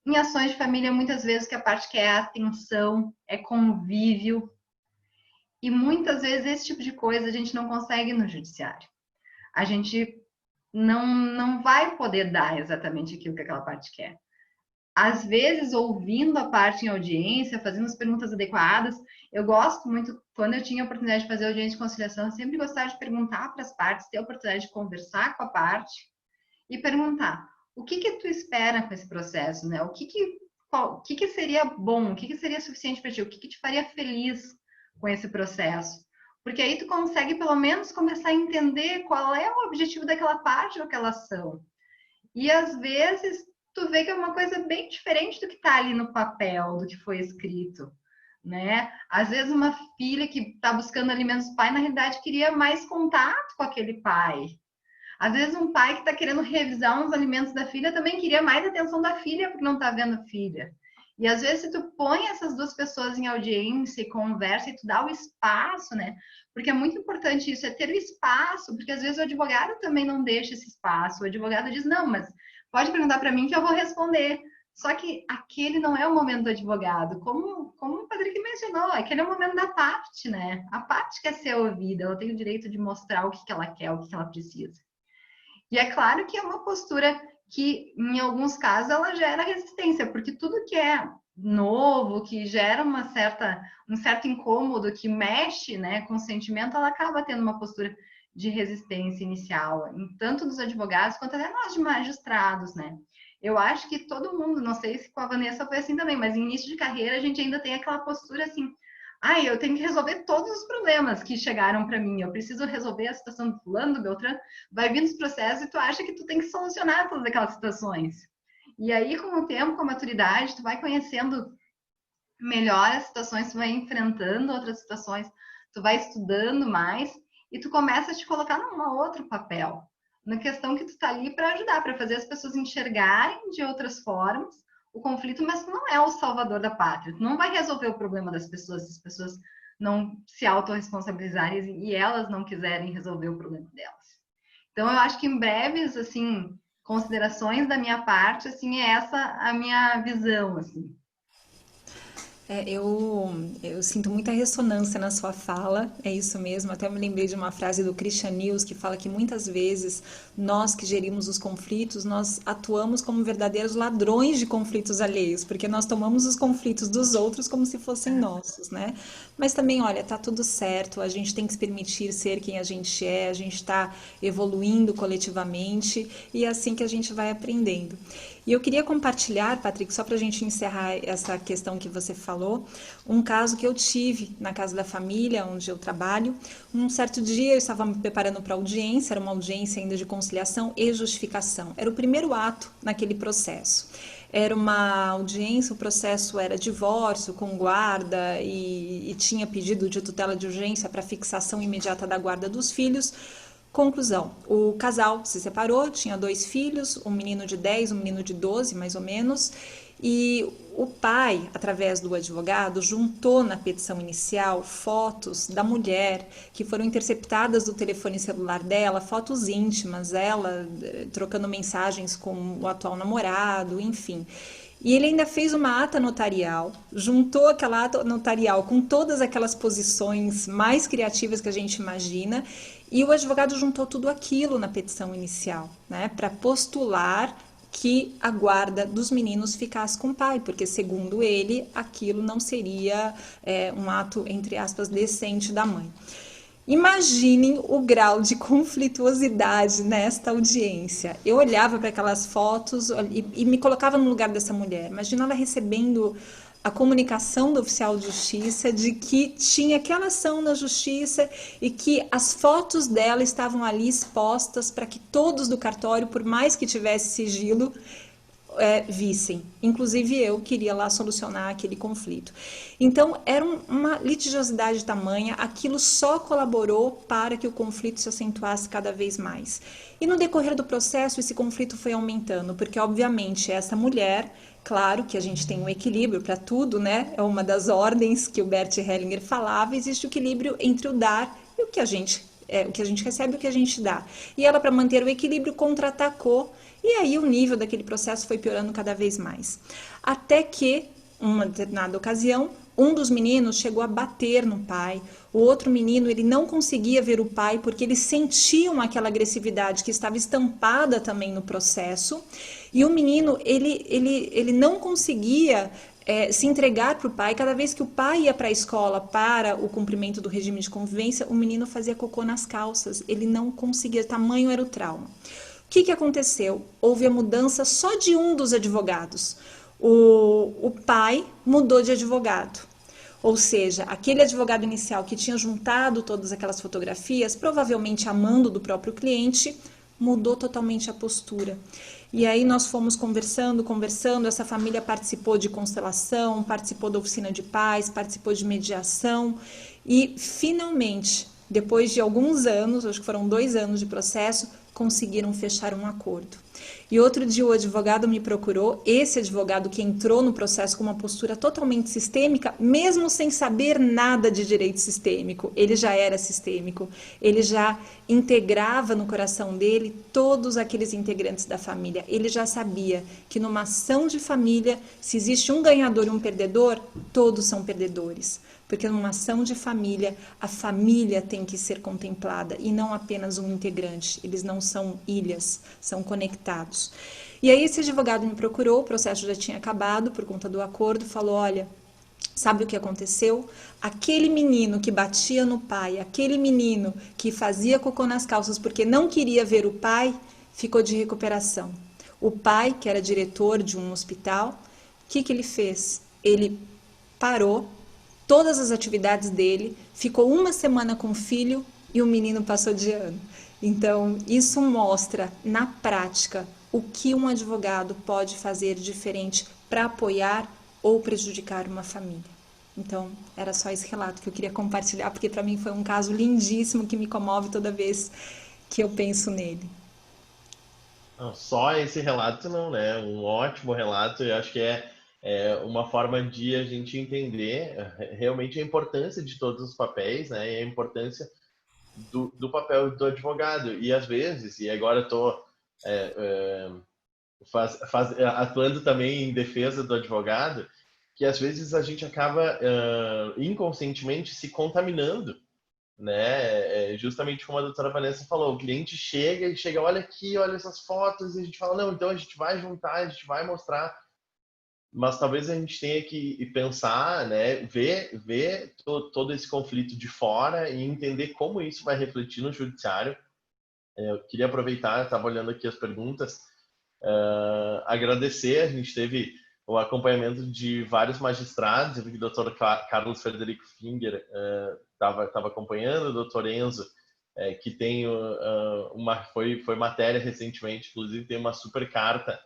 Em ações de família, muitas vezes que a parte quer é atenção, é convívio. E muitas vezes esse tipo de coisa a gente não consegue no judiciário. A gente não vai poder dar exatamente aquilo que aquela parte quer. Às vezes, ouvindo a parte em audiência, fazendo as perguntas adequadas, eu gosto muito, quando eu tinha a oportunidade de fazer audiência de conciliação, eu sempre gostava de perguntar para as partes, ter a oportunidade de conversar com a parte e perguntar, o que tu espera com esse processo, né? O que seria bom, o que seria suficiente para ti, o que te faria feliz com esse processo? Porque aí tu consegue, pelo menos, começar a entender qual é o objetivo daquela parte ou aquela ação. E, às vezes, tu vê que é uma coisa bem diferente do que está ali no papel, do que foi escrito, né? Às vezes uma filha que está buscando alimentos do pai, na realidade, queria mais contato com aquele pai. Às vezes um pai que está querendo revisar uns alimentos da filha também queria mais atenção da filha porque não está vendo a filha. E às vezes se tu põe essas duas pessoas em audiência e conversa e tu dá o espaço, né? Porque é muito importante isso, é ter o espaço, porque às vezes o advogado também não deixa esse espaço. O advogado diz, não, mas pode perguntar para mim que eu vou responder. Só que aquele não é o momento do advogado. Como o Patrick mencionou, aquele é o momento da parte, né? A parte quer ser ouvida, ela tem o direito de mostrar o que ela quer, o que ela precisa. E é claro que é uma postura que, em alguns casos, ela gera resistência, porque tudo que é novo, que gera um certo incômodo, que mexe, né, com o sentimento, ela acaba tendo uma postura de resistência inicial, tanto dos advogados quanto até nós de magistrados, né? Eu acho que todo mundo, não sei se com a Vanessa foi assim também, mas em início de carreira a gente ainda tem aquela postura assim, eu tenho que resolver todos os problemas que chegaram para mim, eu preciso resolver a situação do fulano, do Beltrano, vai vindo os processos e tu acha que tu tem que solucionar todas aquelas situações. E aí, com o tempo, com a maturidade, tu vai conhecendo melhor as situações, tu vai enfrentando outras situações, tu vai estudando mais e tu começa a te colocar num outro papel, na questão que tu tá ali para ajudar, para fazer as pessoas enxergarem de outras formas o conflito, mas tu não é o salvador da pátria, tu não vai resolver o problema das pessoas, se as pessoas não se autorresponsabilizarem e elas não quiserem resolver o problema delas. Então, eu acho que em breves, assim, considerações da minha parte, assim, é essa a minha visão, assim. Eu sinto muita ressonância na sua fala, é isso mesmo. Até me lembrei de uma frase do Christian News que fala que muitas vezes nós que gerimos os conflitos, nós atuamos como verdadeiros ladrões de conflitos alheios, porque nós tomamos os conflitos dos outros como se fossem nossos, né? Mas também, olha, tá tudo certo, a gente tem que se permitir ser quem a gente é, a gente está evoluindo coletivamente e é assim que a gente vai aprendendo. E eu queria compartilhar, Patrick, só para a gente encerrar essa questão que você falou, um caso que eu tive na casa da família, onde eu trabalho. Um certo dia eu estava me preparando para audiência, era uma audiência ainda de conciliação e justificação. Era o primeiro ato naquele processo. Era uma audiência, o processo era divórcio com guarda e tinha pedido de tutela de urgência para fixação imediata da guarda dos filhos. Conclusão, o casal se separou, tinha 2 filhos, um menino de 10, um menino de 12, mais ou menos, e o pai, através do advogado, juntou na petição inicial fotos da mulher que foram interceptadas do telefone celular dela, fotos íntimas, ela trocando mensagens com o atual namorado, enfim. E ele ainda fez uma ata notarial, juntou aquela ata notarial com todas aquelas posições mais criativas que a gente imagina, e o advogado juntou tudo aquilo na petição inicial, né, para postular que a guarda dos meninos ficasse com o pai, porque segundo ele, aquilo não seria um ato, entre aspas, decente da mãe. Imaginem o grau de conflituosidade nesta audiência. Eu olhava para aquelas fotos e me colocava no lugar dessa mulher. Imagina ela recebendo a comunicação do oficial de justiça de que tinha aquela ação na justiça e que as fotos dela estavam ali expostas para que todos do cartório, por mais que tivesse sigilo, vissem. Inclusive eu queria lá solucionar aquele conflito. Então era uma litigiosidade tamanha, aquilo só colaborou para que o conflito se acentuasse cada vez mais. E no decorrer do processo esse conflito foi aumentando, porque obviamente essa mulher, claro que a gente tem um equilíbrio para tudo, né? É uma das ordens que o Bert Hellinger falava, existe o equilíbrio entre o dar e o que a gente recebe e o que a gente dá. E ela, para manter o equilíbrio, contra-atacou. E aí o nível daquele processo foi piorando cada vez mais. Até que, uma determinada ocasião, um dos meninos chegou a bater no pai. O outro menino, ele não conseguia ver o pai porque eles sentiam aquela agressividade que estava estampada também no processo. E o menino, ele não conseguia se entregar para o pai. Cada vez que o pai ia para a escola para o cumprimento do regime de convivência, o menino fazia cocô nas calças. Ele não conseguia, tamanho era o trauma. O que aconteceu? Houve a mudança só de um dos advogados. O pai mudou de advogado. Ou seja, aquele advogado inicial que tinha juntado todas aquelas fotografias, provavelmente amando do próprio cliente, mudou totalmente a postura. E aí nós fomos conversando, essa família participou de constelação, participou da oficina de paz, participou de mediação e finalmente, depois de alguns anos, acho que foram 2 anos de processo, conseguiram fechar um acordo. E outro dia o advogado me procurou, esse advogado que entrou no processo com uma postura totalmente sistêmica, mesmo sem saber nada de direito sistêmico, ele já era sistêmico, ele já integrava no coração dele todos aqueles integrantes da família, ele já sabia que numa ação de família, se existe um ganhador e um perdedor, todos são perdedores. Porque numa ação de família, a família tem que ser contemplada e não apenas um integrante. Eles não são ilhas, são conectados. E aí esse advogado me procurou, o processo já tinha acabado por conta do acordo, falou, olha, sabe o que aconteceu? Aquele menino que batia no pai, aquele menino que fazia cocô nas calças porque não queria ver o pai, ficou de recuperação. O pai, que era diretor de um hospital, o que ele fez? Ele parou todas as atividades dele, ficou 1 semana com o filho e o menino passou de ano. Então, isso mostra, na prática, o que um advogado pode fazer diferente para apoiar ou prejudicar uma família. Então, era só esse relato que eu queria compartilhar, porque para mim foi um caso lindíssimo que me comove toda vez que eu penso nele. Não, só esse relato não, né? Um ótimo relato, eu acho que é uma forma de a gente entender realmente a importância de todos os papéis, né? E a importância do papel do advogado. E às vezes, e agora eu estou atuando também em defesa do advogado, que às vezes a gente acaba inconscientemente se contaminando, né? Justamente como a doutora Vanessa falou, o cliente chega, olha aqui, olha essas fotos, e a gente fala, não, então a gente vai juntar, a gente vai mostrar, mas talvez a gente tenha que pensar, né, ver todo esse conflito de fora e entender como isso vai refletir no judiciário. Eu queria aproveitar, estava olhando aqui as perguntas, agradecer, a gente teve o acompanhamento de vários magistrados, eu vi que o Dr. Carlos Frederico Finger estava acompanhando, o Dr. Enzo, que tem foi matéria recentemente, inclusive tem uma super carta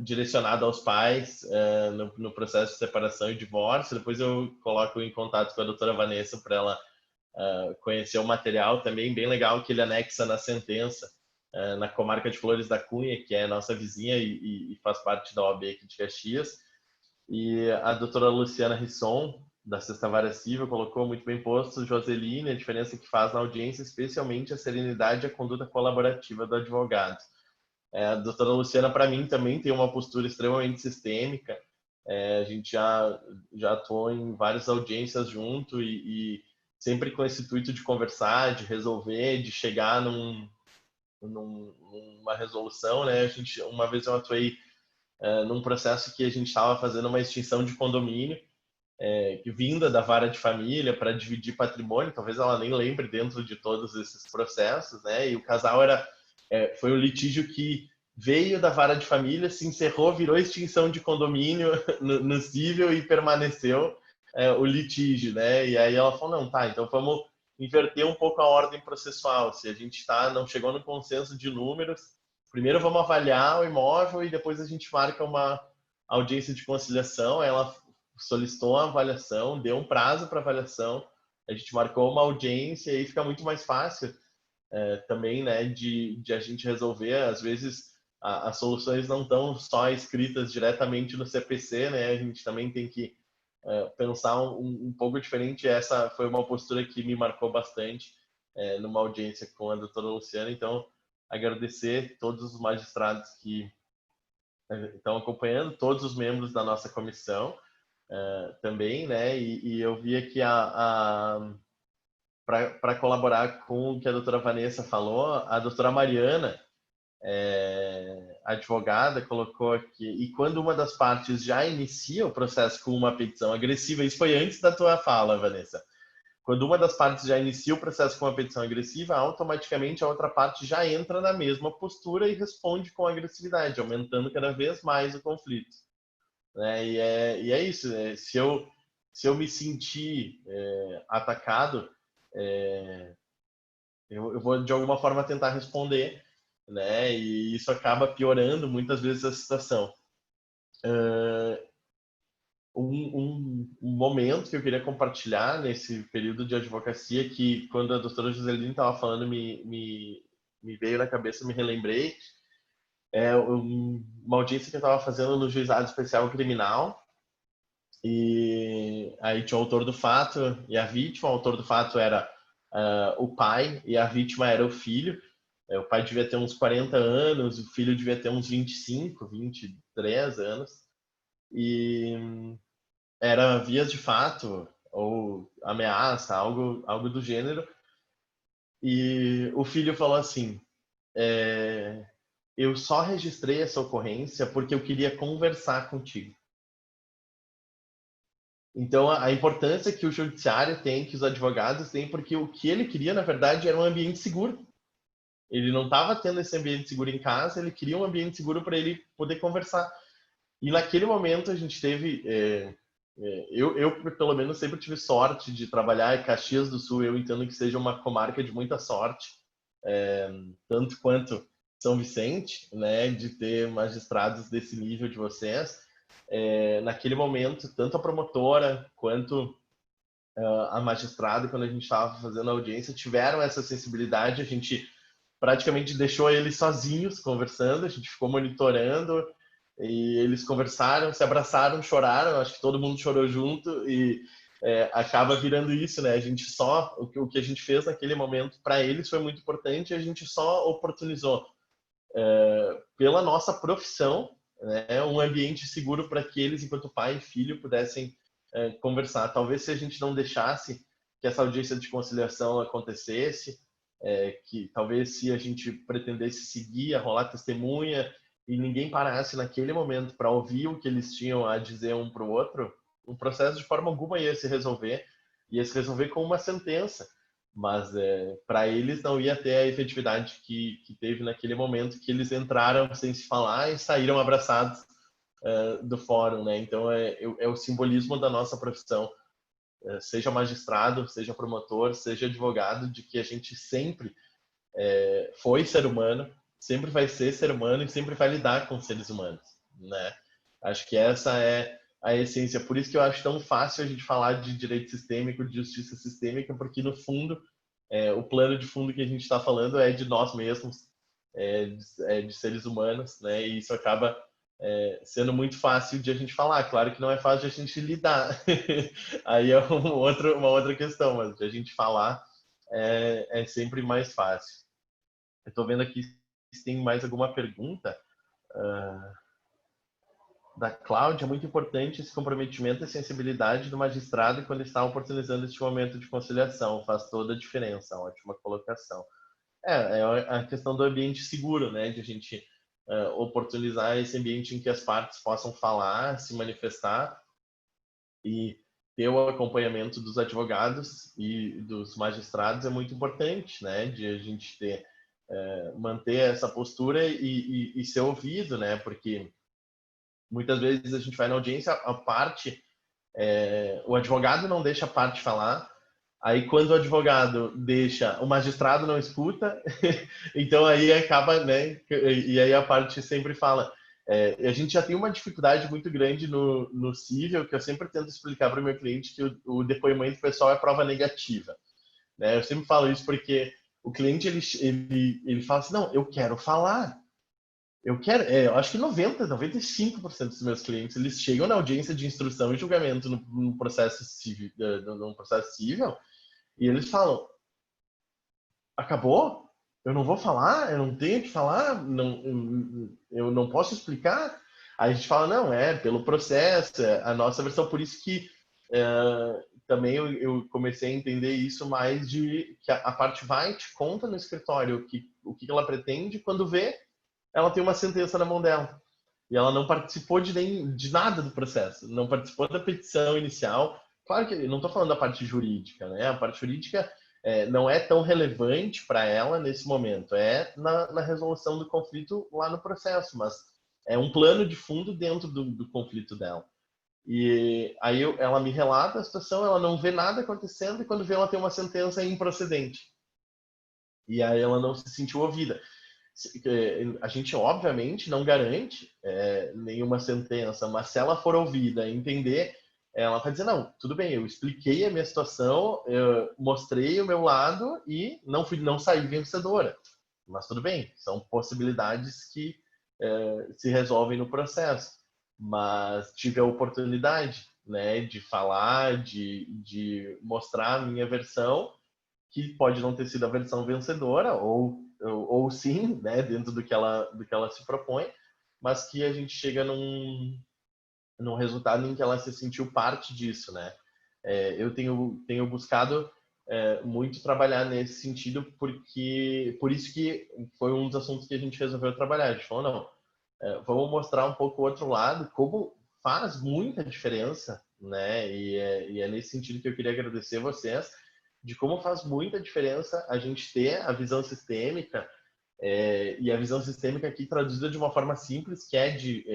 direcionada aos pais no processo de separação e divórcio. Depois eu coloco em contato com a doutora Vanessa para ela conhecer o material também, bem legal, que ele anexa na sentença, na comarca de Flores da Cunha, que é a nossa vizinha e faz parte da OAB aqui de Caxias. E a doutora Luciana Risson, da Sexta Vara Civil, colocou muito bem posto, Joseline, a diferença que faz na audiência, especialmente a serenidade e a conduta colaborativa do advogado. A doutora Luciana, para mim, também tem uma postura extremamente sistêmica. A gente já atuou em várias audiências junto e sempre com esse intuito de conversar, de resolver, de chegar numa resolução, né? Uma vez eu atuei num processo que a gente estava fazendo uma extinção de condomínio, que vinda da vara de família para dividir patrimônio, talvez ela nem lembre dentro de todos esses processos, né? E o casal foi um litígio que veio da vara de família, se encerrou, virou extinção de condomínio no cível e permaneceu o litígio, né? E aí ela falou, não, tá, então vamos inverter um pouco a ordem processual. Se a gente não chegou no consenso de números, primeiro vamos avaliar o imóvel e depois a gente marca uma audiência de conciliação. Ela solicitou a avaliação, deu um prazo para avaliação, a gente marcou uma audiência e aí fica muito mais fácil também, né, de a gente resolver. Às vezes as soluções não estão só escritas diretamente no CPC, né? A gente também tem que pensar um pouco diferente. Essa foi uma postura que me marcou bastante numa audiência com a doutora Luciana. Então, agradecer todos os magistrados que estão acompanhando, todos os membros da nossa comissão também, né? E eu vi aqui para colaborar com o que a doutora Vanessa falou, a doutora Mariana, advogada, colocou aqui, e quando uma das partes já inicia o processo com uma petição agressiva, isso foi antes da tua fala, Vanessa, quando uma das partes já inicia o processo com uma petição agressiva, automaticamente a outra parte já entra na mesma postura e responde com agressividade, aumentando cada vez mais o conflito. Né? E é isso, né? Se eu me sentir atacado, eu vou de alguma forma tentar responder, né? E isso acaba piorando muitas vezes a situação. Um momento que eu queria compartilhar nesse período de advocacia, que quando a doutora Joseline estava falando me veio na cabeça, me relembrei, uma audiência que eu estava fazendo no Juizado Especial Criminal, e aí tinha o autor do fato e a vítima. O autor do fato era o pai e a vítima era o filho. O pai devia ter uns 40 anos, o filho devia ter uns 25, 23 anos. E era vias de fato ou ameaça, algo do gênero. E o filho falou assim, eu só registrei essa ocorrência porque eu queria conversar contigo. Então, a importância que o judiciário tem, que os advogados têm, porque o que ele queria, na verdade, era um ambiente seguro. Ele não estava tendo esse ambiente seguro em casa, ele queria um ambiente seguro para ele poder conversar. E naquele momento a gente teve... eu, pelo menos, sempre tive sorte de trabalhar em Caxias do Sul. Eu entendo que seja uma comarca de muita sorte, tanto quanto São Vicente, né, de ter magistrados desse nível de vocês. Naquele momento, tanto a promotora quanto a magistrada, quando a gente estava fazendo a audiência, tiveram essa sensibilidade. A gente praticamente deixou eles sozinhos conversando, a gente ficou monitorando e eles conversaram, se abraçaram, choraram. Acho que todo mundo chorou junto e acaba virando isso, né? A gente o que a gente fez naquele momento para eles foi muito importante. A gente só oportunizou pela nossa profissão, né? Um ambiente seguro para que eles, enquanto pai e filho, pudessem conversar. Talvez se a gente não deixasse que essa audiência de conciliação acontecesse, que talvez se a gente pretendesse seguir, a rolar testemunha e ninguém parasse naquele momento para ouvir o que eles tinham a dizer um para o outro, o processo de forma alguma ia se resolver com uma sentença, mas para eles não ia ter a efetividade que teve naquele momento, que eles entraram sem se falar e saíram abraçados do fórum, né? Então é o simbolismo da nossa profissão, seja magistrado, seja promotor, seja advogado, de que a gente sempre foi ser humano, sempre vai ser ser humano e sempre vai lidar com seres humanos, né? Acho que essa é a essência. Por isso que eu acho tão fácil a gente falar de direito sistêmico, de justiça sistêmica, porque no fundo, o plano de fundo que a gente está falando é de nós mesmos, de seres humanos, né? E isso acaba sendo muito fácil de a gente falar. Claro que não é fácil de a gente lidar. Aí é uma outra questão, mas de a gente falar é sempre mais fácil. Eu estou vendo aqui se tem mais alguma pergunta. Da Cláudia, é muito importante esse comprometimento e sensibilidade do magistrado quando está oportunizando este momento de conciliação. Faz toda a diferença. Ótima colocação. É a questão do ambiente seguro, né? De a gente oportunizar esse ambiente em que as partes possam falar, se manifestar e ter o acompanhamento dos advogados e dos magistrados é muito importante, né? De a gente manter essa postura e ser ouvido, né? Porque muitas vezes a gente vai na audiência, a parte, o advogado não deixa a parte falar, aí quando o advogado deixa, o magistrado não escuta, então aí acaba, né? E aí a parte sempre fala. A gente já tem uma dificuldade muito grande no cível, que eu sempre tento explicar para o meu cliente que o depoimento pessoal é prova negativa, né? Eu sempre falo isso porque o cliente ele fala assim, não, eu quero falar. Eu acho que 95% dos meus clientes, eles chegam na audiência de instrução e julgamento no processo civil, e eles falam, acabou? Eu não vou falar? Eu não tenho que falar? Eu não posso explicar? Aí a gente fala, não, pelo processo, a nossa versão. Por isso que também eu comecei a entender isso mais de que a parte vai te conta no escritório o que ela pretende, quando vê, ela tem uma sentença na mão dela. E ela não participou de nada do processo, não participou da petição inicial. Claro que eu não estou falando da parte jurídica, né? A parte jurídica não é tão relevante para ela nesse momento, na resolução do conflito lá no processo, mas é um plano de fundo dentro do conflito dela. E aí ela me relata a situação, ela não vê nada acontecendo, e quando vê, ela tem uma sentença improcedente. E aí ela não se sentiu ouvida. A gente obviamente não garante nenhuma sentença, mas se ela for ouvida, entender, ela vai dizer, não, tudo bem, eu expliquei a minha situação, eu mostrei o meu lado e não saí vencedora, mas tudo bem, são possibilidades que se resolvem no processo, mas tive a oportunidade, né, de falar, de mostrar a minha versão, que pode não ter sido a versão vencedora, ou sim, né, dentro do que ela se propõe, mas que a gente chega num resultado em que ela se sentiu parte disso, né? Eu tenho buscado muito trabalhar nesse sentido, porque por isso que foi um dos assuntos que a gente resolveu trabalhar. A gente falou, não, vamos mostrar um pouco o outro lado, como faz muita diferença, né? E é nesse sentido que eu queria agradecer vocês, de como faz muita diferença a gente ter a visão sistêmica, e a visão sistêmica aqui traduzida de uma forma simples, que é de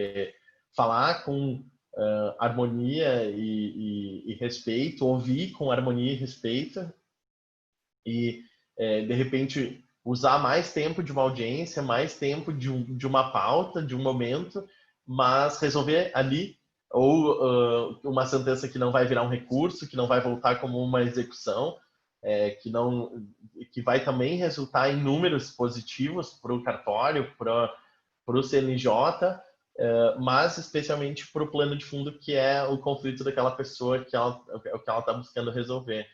falar com harmonia e respeito, ouvir com harmonia e respeito, e de repente usar mais tempo de uma audiência, mais tempo de uma pauta, de um momento, mas resolver ali, ou uma sentença que não vai virar um recurso, que não vai voltar como uma execução, que vai também resultar em números positivos para o cartório, para o CNJ, mas especialmente para o plano de fundo, que é o conflito daquela pessoa, que ela está buscando resolver.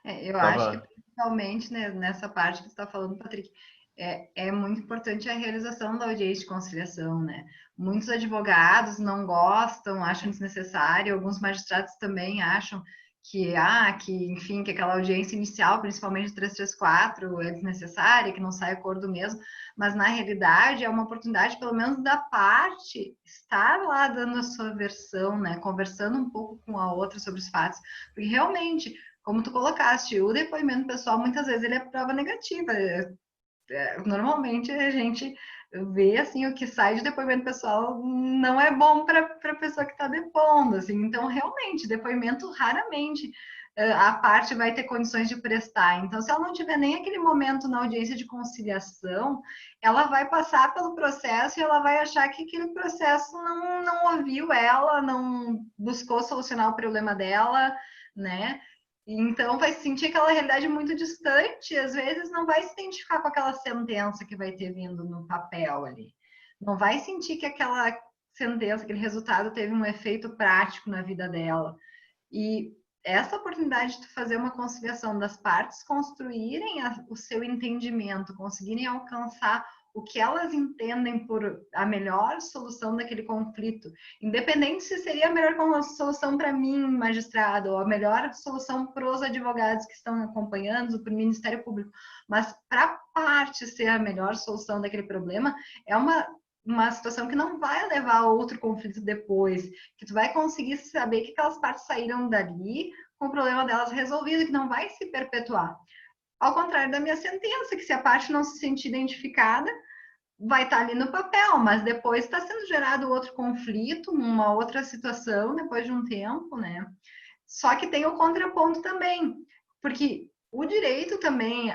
Eu acho que principalmente, né, nessa parte que você está falando, Patrick, é muito importante a realização da audiência de conciliação, né? Muitos advogados não gostam, acham desnecessário, alguns magistrados também acham enfim, que aquela audiência inicial, principalmente de 334, é desnecessária, que não sai acordo mesmo, mas na realidade é uma oportunidade, pelo menos da parte, estar lá dando a sua versão, né? Conversando um pouco com a outra sobre os fatos, porque realmente, como tu colocaste, o depoimento pessoal, muitas vezes ele é prova negativa. Normalmente a gente vê assim o que sai de depoimento pessoal não é bom para a pessoa que está depondo, assim. Então realmente depoimento raramente a parte vai ter condições de prestar. Então, se ela não tiver nem aquele momento na audiência de conciliação, ela vai passar pelo processo e ela vai achar que aquele processo não ouviu ela, não buscou solucionar o problema dela, né? Então, vai sentir aquela realidade muito distante, e às vezes não vai se identificar com aquela sentença que vai ter vindo no papel ali. Não vai sentir que aquela sentença, aquele resultado teve um efeito prático na vida dela. E essa oportunidade de fazer uma conciliação das partes construírem o seu entendimento, conseguirem alcançar o que elas entendem por a melhor solução daquele conflito, independente se seria a melhor solução para mim, magistrado, ou a melhor solução para os advogados que estão acompanhando, para o Ministério Público, mas para a parte ser a melhor solução daquele problema, é uma situação que não vai levar a outro conflito depois, que tu vai conseguir saber que aquelas partes saíram dali com o problema delas resolvido, que não vai se perpetuar. Ao contrário da minha sentença, que se a parte não se sentir identificada, vai estar ali no papel, mas depois está sendo gerado outro conflito, uma outra situação, depois de um tempo, né? Só que tem o contraponto também, porque o direito também,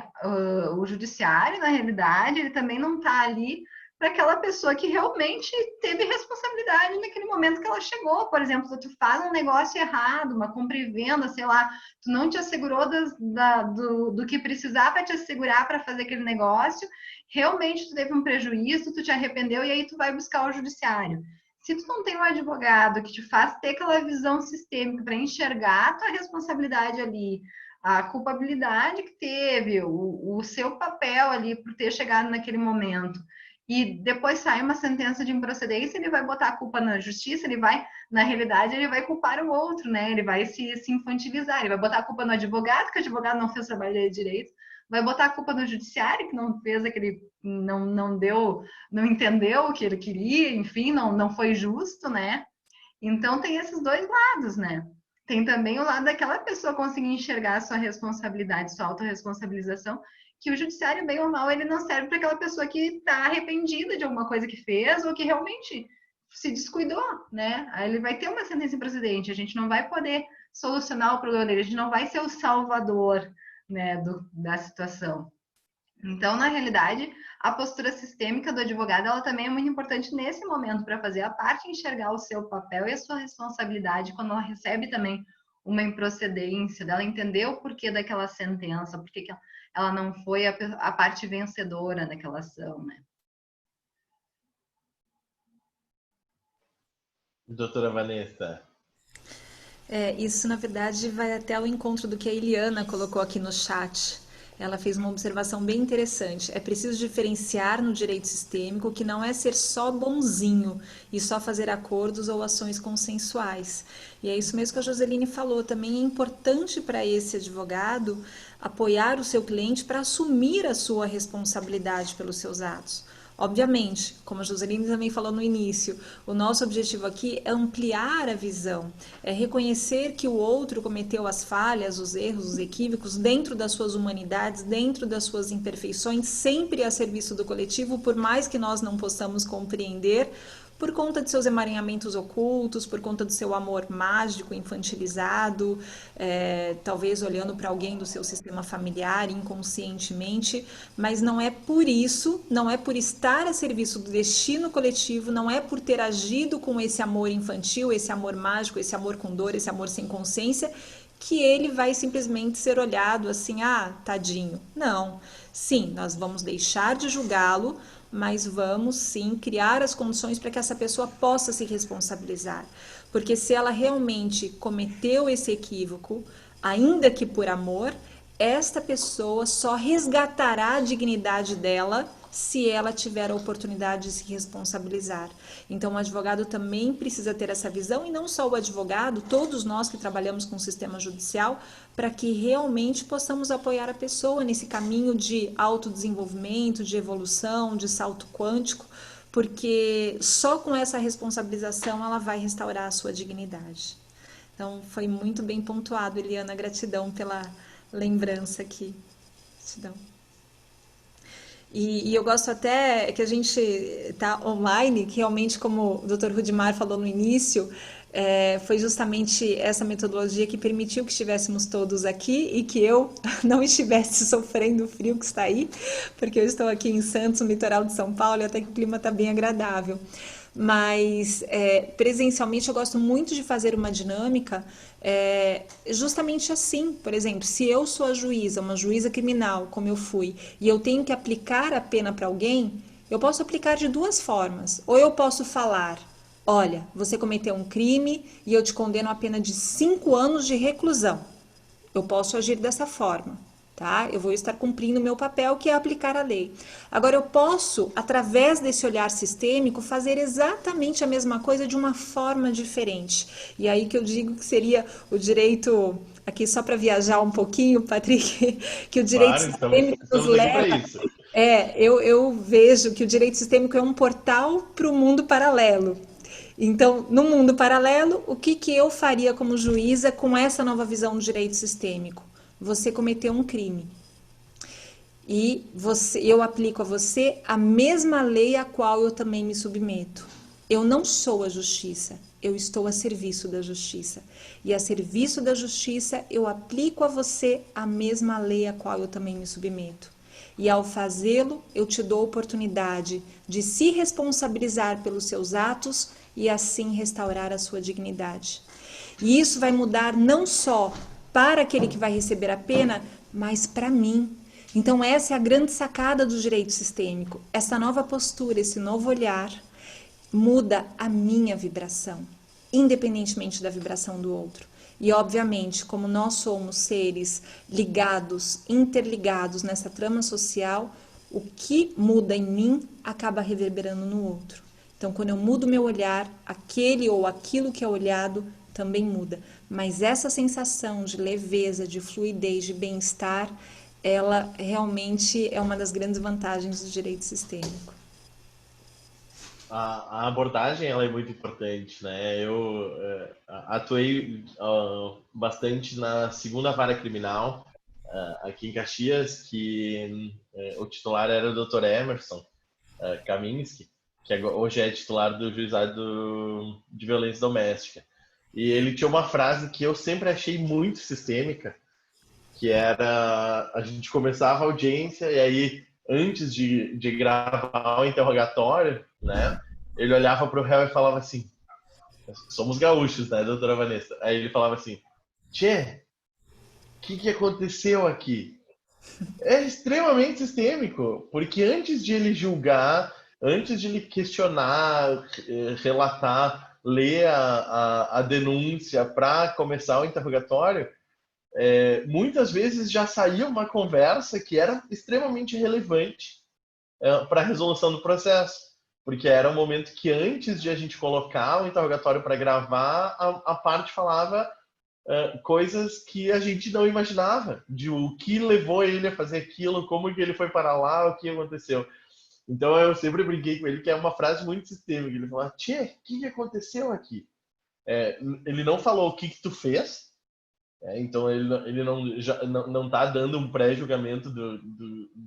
o judiciário, na realidade, ele também não está ali para aquela pessoa que realmente teve responsabilidade naquele momento que ela chegou. Por exemplo, tu faz um negócio errado, uma compra e venda, sei lá, tu não te assegurou do que precisava te assegurar para fazer aquele negócio, realmente tu teve um prejuízo, tu te arrependeu e aí tu vai buscar o judiciário. Se tu não tem um advogado que te faz ter aquela visão sistêmica para enxergar a tua responsabilidade ali, a culpabilidade que teve, o seu papel ali por ter chegado naquele momento, e depois sai uma sentença de improcedência, ele vai botar a culpa na justiça, na realidade, ele vai culpar o outro, né? Ele vai se infantilizar, ele vai botar a culpa no advogado, que o advogado não fez o trabalho dele direito, vai botar a culpa no judiciário, que não fez não entendeu o que ele queria, enfim, não foi justo, né? Então tem esses dois lados, né? Tem também o lado daquela pessoa conseguir enxergar a sua responsabilidade, sua autorresponsabilização, que o judiciário, bem ou mal, ele não serve para aquela pessoa que está arrependida de alguma coisa que fez ou que realmente se descuidou, né? Aí ele vai ter uma sentença improcedente, a gente não vai poder solucionar o problema dele, a gente não vai ser o salvador, né, da situação. Então, na realidade, a postura sistêmica do advogado, ela também é muito importante nesse momento para fazer a parte enxergar o seu papel e a sua responsabilidade quando ela recebe também uma improcedência, dela entender o porquê daquela sentença, porque ela não foi a parte vencedora daquela ação, né? Doutora Vanessa. Isso, na verdade, vai até ao encontro do que a Eliana colocou aqui no chat. Ela fez uma observação bem interessante. É preciso diferenciar no direito sistêmico que não é ser só bonzinho e só fazer acordos ou ações consensuais. E é isso mesmo que a Joseline falou. Também é importante para esse advogado apoiar o seu cliente para assumir a sua responsabilidade pelos seus atos. Obviamente, como a Joseline também falou no início, o nosso objetivo aqui é ampliar a visão, é reconhecer que o outro cometeu as falhas, os erros, os equívocos dentro das suas humanidades, dentro das suas imperfeições, sempre a serviço do coletivo, por mais que nós não possamos compreender, por conta de seus emaranhamentos ocultos, por conta do seu amor mágico, infantilizado, talvez olhando para alguém do seu sistema familiar inconscientemente, mas não é por isso, não é por estar a serviço do destino coletivo, não é por ter agido com esse amor infantil, esse amor mágico, esse amor com dor, esse amor sem consciência, que ele vai simplesmente ser olhado assim, tadinho. Não. Sim, nós vamos deixar de julgá-lo, mas vamos sim criar as condições para que essa pessoa possa se responsabilizar. Porque se ela realmente cometeu esse equívoco, ainda que por amor, esta pessoa só resgatará a dignidade dela se ela tiver a oportunidade de se responsabilizar. Então, o advogado também precisa ter essa visão, e não só o advogado, todos nós que trabalhamos com o sistema judicial, para que realmente possamos apoiar a pessoa nesse caminho de autodesenvolvimento, de evolução, de salto quântico, porque só com essa responsabilização ela vai restaurar a sua dignidade. Então, foi muito bem pontuado, Eliana, gratidão pela lembrança aqui. Gratidão. E eu gosto até que a gente está online, que realmente, como o Dr. Rudimar falou no início, foi justamente essa metodologia que permitiu que estivéssemos todos aqui e que eu não estivesse sofrendo o frio que está aí, porque eu estou aqui em Santos, no litoral de São Paulo, e até que o clima está bem agradável. Mas presencialmente eu gosto muito de fazer uma dinâmica justamente assim. Por exemplo, se eu sou a juíza, uma juíza criminal, como eu fui, e eu tenho que aplicar a pena para alguém, eu posso aplicar de duas formas. Ou eu posso falar: olha, você cometeu um crime e eu te condeno a pena de 5 anos de reclusão. Eu posso agir dessa forma, tá? Eu vou estar cumprindo o meu papel, que é aplicar a lei. Agora, eu posso, através desse olhar sistêmico, fazer exatamente a mesma coisa de uma forma diferente. E aí que eu digo que seria o direito, aqui só para viajar um pouquinho, Patrick, que o direito Claro, sistêmico nos estamos aqui para leva... isso. Eu vejo que o direito sistêmico é um portal para o mundo paralelo. Então, no mundo paralelo, o que eu faria como juíza com essa nova visão do direito sistêmico? Você cometeu um crime e eu aplico a você a mesma lei a qual eu também me submeto. Eu não sou a justiça, eu estou a serviço da justiça. E a serviço da justiça, eu aplico a você a mesma lei a qual eu também me submeto. E ao fazê-lo, eu te dou a oportunidade de se responsabilizar pelos seus atos e assim restaurar a sua dignidade. E isso vai mudar não só para aquele que vai receber a pena, mas para mim. Então essa é a grande sacada do direito sistêmico. Essa nova postura, esse novo olhar, muda a minha vibração, independentemente da vibração do outro. E obviamente, como nós somos seres ligados, interligados nessa trama social, o que muda em mim acaba reverberando no outro. Então, quando eu mudo meu olhar, aquele ou aquilo que é olhado também muda. Mas essa sensação de leveza, de fluidez, de bem-estar, ela realmente é uma das grandes vantagens do direito sistêmico. A abordagem ela é muito importante, né? Eu atuei bastante na segunda vara criminal aqui em Caxias, que o titular era o Dr. Emerson Kaminski, que hoje é titular do Juizado de Violência Doméstica. E ele tinha uma frase que eu sempre achei muito sistêmica, que era: a gente começava a audiência e aí, antes de gravar o interrogatório, né, ele olhava para o réu e falava assim: somos gaúchos, né, doutora Vanessa? Aí ele falava assim: tchê, o que aconteceu aqui? É extremamente sistêmico, porque antes de ele julgar, antes de ele questionar, relatar, ler a denúncia para começar o interrogatório, muitas vezes já saía uma conversa que era extremamente relevante para a resolução do processo, porque era um momento que antes de a gente colocar o interrogatório para gravar, a parte falava coisas que a gente não imaginava, de o que levou ele a fazer aquilo, como que ele foi para lá, o que aconteceu. Então eu sempre brinquei com ele que é uma frase muito sistêmica. Ele falava: tchê, o que aconteceu aqui? Ele não falou o que tu fez, então ele não tá dando um pré-julgamento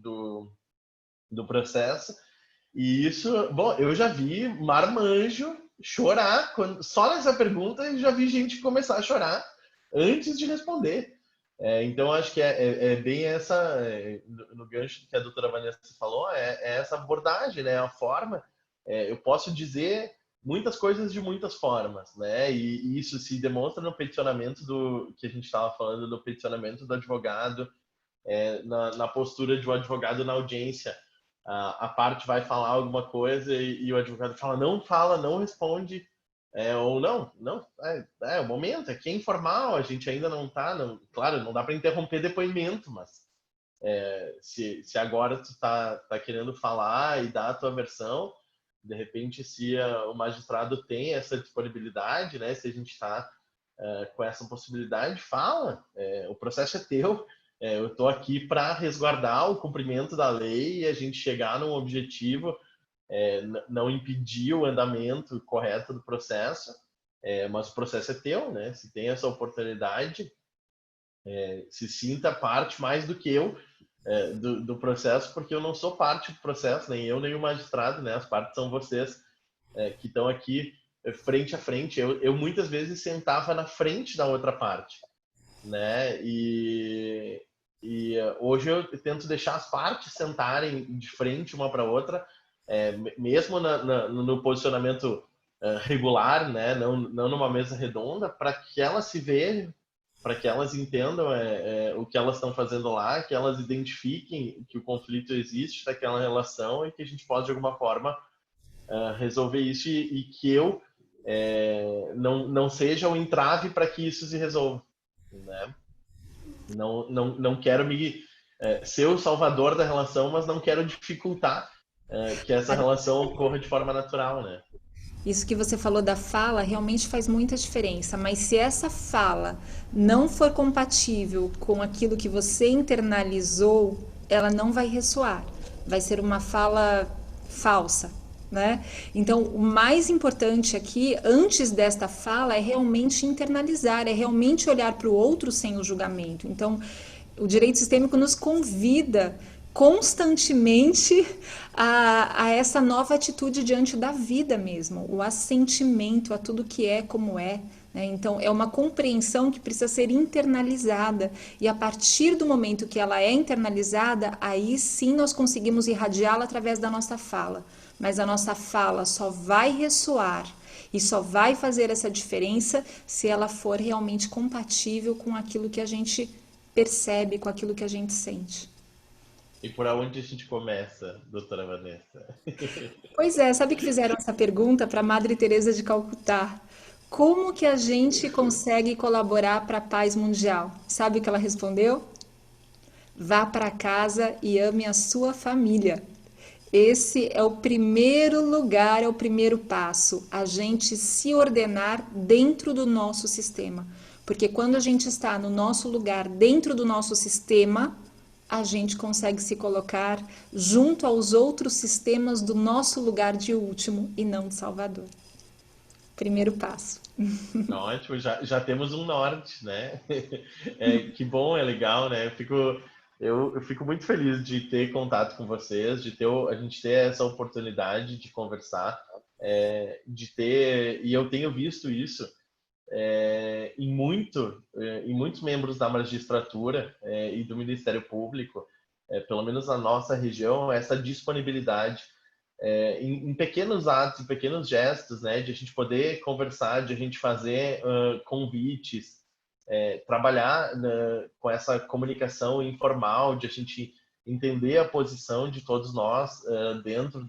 do processo. E isso, bom, eu já vi marmanjo chorar, só nessa pergunta eu já vi gente começar a chorar antes de responder. Então acho que é bem essa, no gancho que a doutora Vanessa falou, é essa abordagem, né? A forma, eu posso dizer muitas coisas de muitas formas, né? E isso se demonstra no peticionamento que a gente estava falando, do peticionamento do advogado, na postura de um advogado na audiência. A parte vai falar alguma coisa e o advogado fala: não fala, não responde, ou não, é o momento, aqui é informal, a gente ainda não está, claro, não dá para interromper depoimento, mas se agora tu tá querendo falar e dar a tua versão, de repente se o magistrado tem essa disponibilidade, né, se a gente está com essa possibilidade, fala, o processo é teu, eu estou aqui para resguardar o cumprimento da lei e a gente chegar num objetivo, não impedir o andamento correto do processo, mas o processo é teu, né, se tem essa oportunidade, se sinta parte mais do que eu do processo, porque eu não sou parte do processo, nem eu, nem o magistrado, né? As partes são vocês que estão aqui frente a frente. Eu muitas vezes sentava na frente da outra parte, né? E hoje eu tento deixar as partes sentarem de frente uma para outra, mesmo no posicionamento regular, né? Não numa mesa redonda, para que elas se vejam, para que elas entendam o que elas estão fazendo lá, que elas identifiquem que o conflito existe daquela relação e que a gente pode, de alguma forma, resolver isso e que eu não seja o entrave para que isso se resolva, né? Não quero ser o salvador da relação, mas não quero dificultar que essa relação ocorra de forma natural, né? Isso que você falou da fala realmente faz muita diferença, mas se essa fala não for compatível com aquilo que você internalizou, ela não vai ressoar. Vai ser uma fala falsa, né? Então, o mais importante aqui, antes desta fala, é realmente internalizar, é realmente olhar para o outro sem o julgamento. Então, o direito sistêmico nos convida constantemente a essa nova atitude diante da vida mesmo, o assentimento a tudo que é como é. Né? Então, é uma compreensão que precisa ser internalizada, e a partir do momento que ela é internalizada, aí sim nós conseguimos irradiá-la através da nossa fala. Mas a nossa fala só vai ressoar e só vai fazer essa diferença se ela for realmente compatível com aquilo que a gente percebe, com aquilo que a gente sente. E por onde a gente começa, doutora Vanessa? Pois é, sabe que fizeram essa pergunta para a Madre Teresa de Calcutá? Como que a gente consegue colaborar para a paz mundial? Sabe o que ela respondeu? Vá para casa e ame a sua família. Esse é o primeiro lugar, é o primeiro passo, a gente se ordenar dentro do nosso sistema. Porque quando a gente está no nosso lugar, dentro do nosso sistema, a gente consegue se colocar junto aos outros sistemas do nosso lugar de último e não de salvador. Primeiro passo. Ótimo, já temos um norte, né? Que bom, é legal, né? Eu fico muito feliz de ter contato com vocês, a gente ter essa oportunidade de conversar, e eu tenho visto isso em muitos membros da magistratura e do Ministério Público, pelo menos na nossa região, essa disponibilidade em pequenos atos, em pequenos gestos, né, de a gente poder conversar, de a gente fazer convites, trabalhar com essa comunicação informal, de a gente entender a posição de todos nós dentro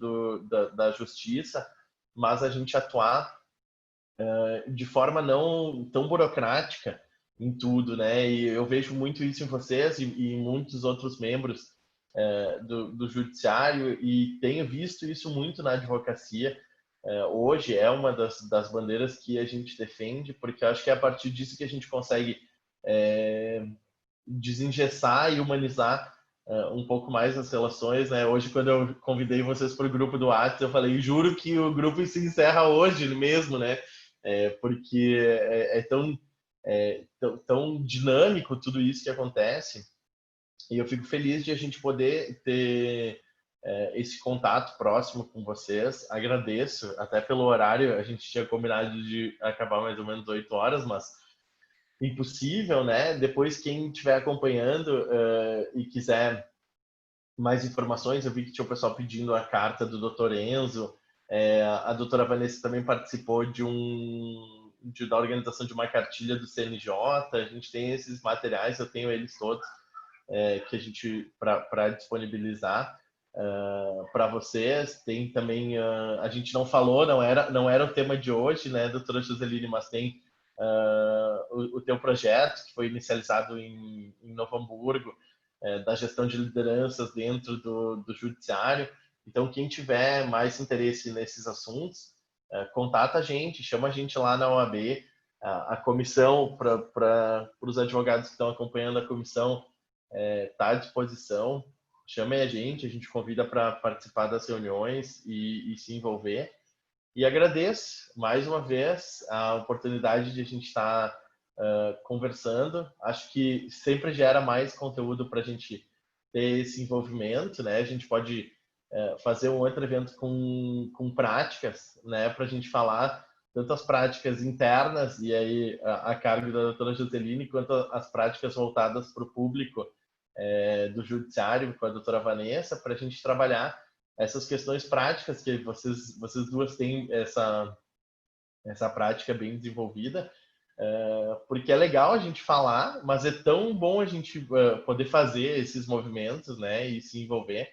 da justiça, mas a gente atuar de forma não tão burocrática em tudo, né? E eu vejo muito isso em vocês e em muitos outros membros do judiciário, e tenho visto isso muito na advocacia. Hoje é uma das bandeiras que a gente defende, porque acho que é a partir disso que a gente consegue desengessar e humanizar um pouco mais as relações, né? Hoje, quando eu convidei vocês para o grupo do WhatsApp, eu falei, juro que o grupo se encerra hoje mesmo, né? Porque tão dinâmico tudo isso que acontece, e eu fico feliz de a gente poder ter esse contato próximo com vocês. Agradeço até pelo horário, a gente tinha combinado de acabar mais ou menos 8 horas, mas impossível, né? Depois, quem estiver acompanhando e quiser mais informações, eu vi que tinha o pessoal pedindo a carta do Dr. Enzo, a doutora Vanessa também participou da organização de uma cartilha do CNJ, a gente tem esses materiais, eu tenho eles todos, que a gente para disponibilizar. para vocês. Tem também, a gente não falou, não era o tema de hoje, né, doutora Joseline, mas tem o teu projeto, que foi inicializado em Novo Hamburgo, da gestão de lideranças dentro do judiciário. Então, quem tiver mais interesse nesses assuntos, contata a gente, chama a gente lá na OAB. A comissão, para os advogados que estão acompanhando a comissão, está à disposição. Chamem a gente convida para participar das reuniões e se envolver. E agradeço mais uma vez a oportunidade de a gente estar conversando. Acho que sempre gera mais conteúdo para a gente ter esse envolvimento, né? A gente pode fazer um outro evento com práticas, né? Para a gente falar tanto as práticas internas, e aí a cargo da doutora Joseline, quanto as práticas voltadas para o público do judiciário, com a doutora Vanessa, para a gente trabalhar essas questões práticas, que vocês duas têm essa prática bem desenvolvida, porque é legal a gente falar, mas é tão bom a gente poder fazer esses movimentos, né, e se envolver.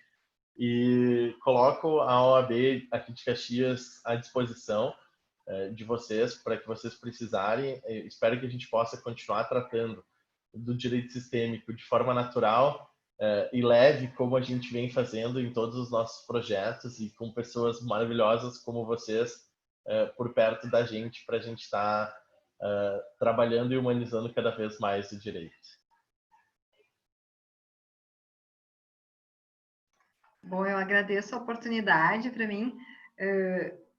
E coloco a OAB aqui de Caxias à disposição de vocês, para que vocês precisarem. Espero que a gente possa continuar tratando do direito sistêmico de forma natural e leve, como a gente vem fazendo em todos os nossos projetos, e com pessoas maravilhosas como vocês por perto da gente, para a gente estar trabalhando e humanizando cada vez mais o direito. Bom, eu agradeço a oportunidade. Para mim,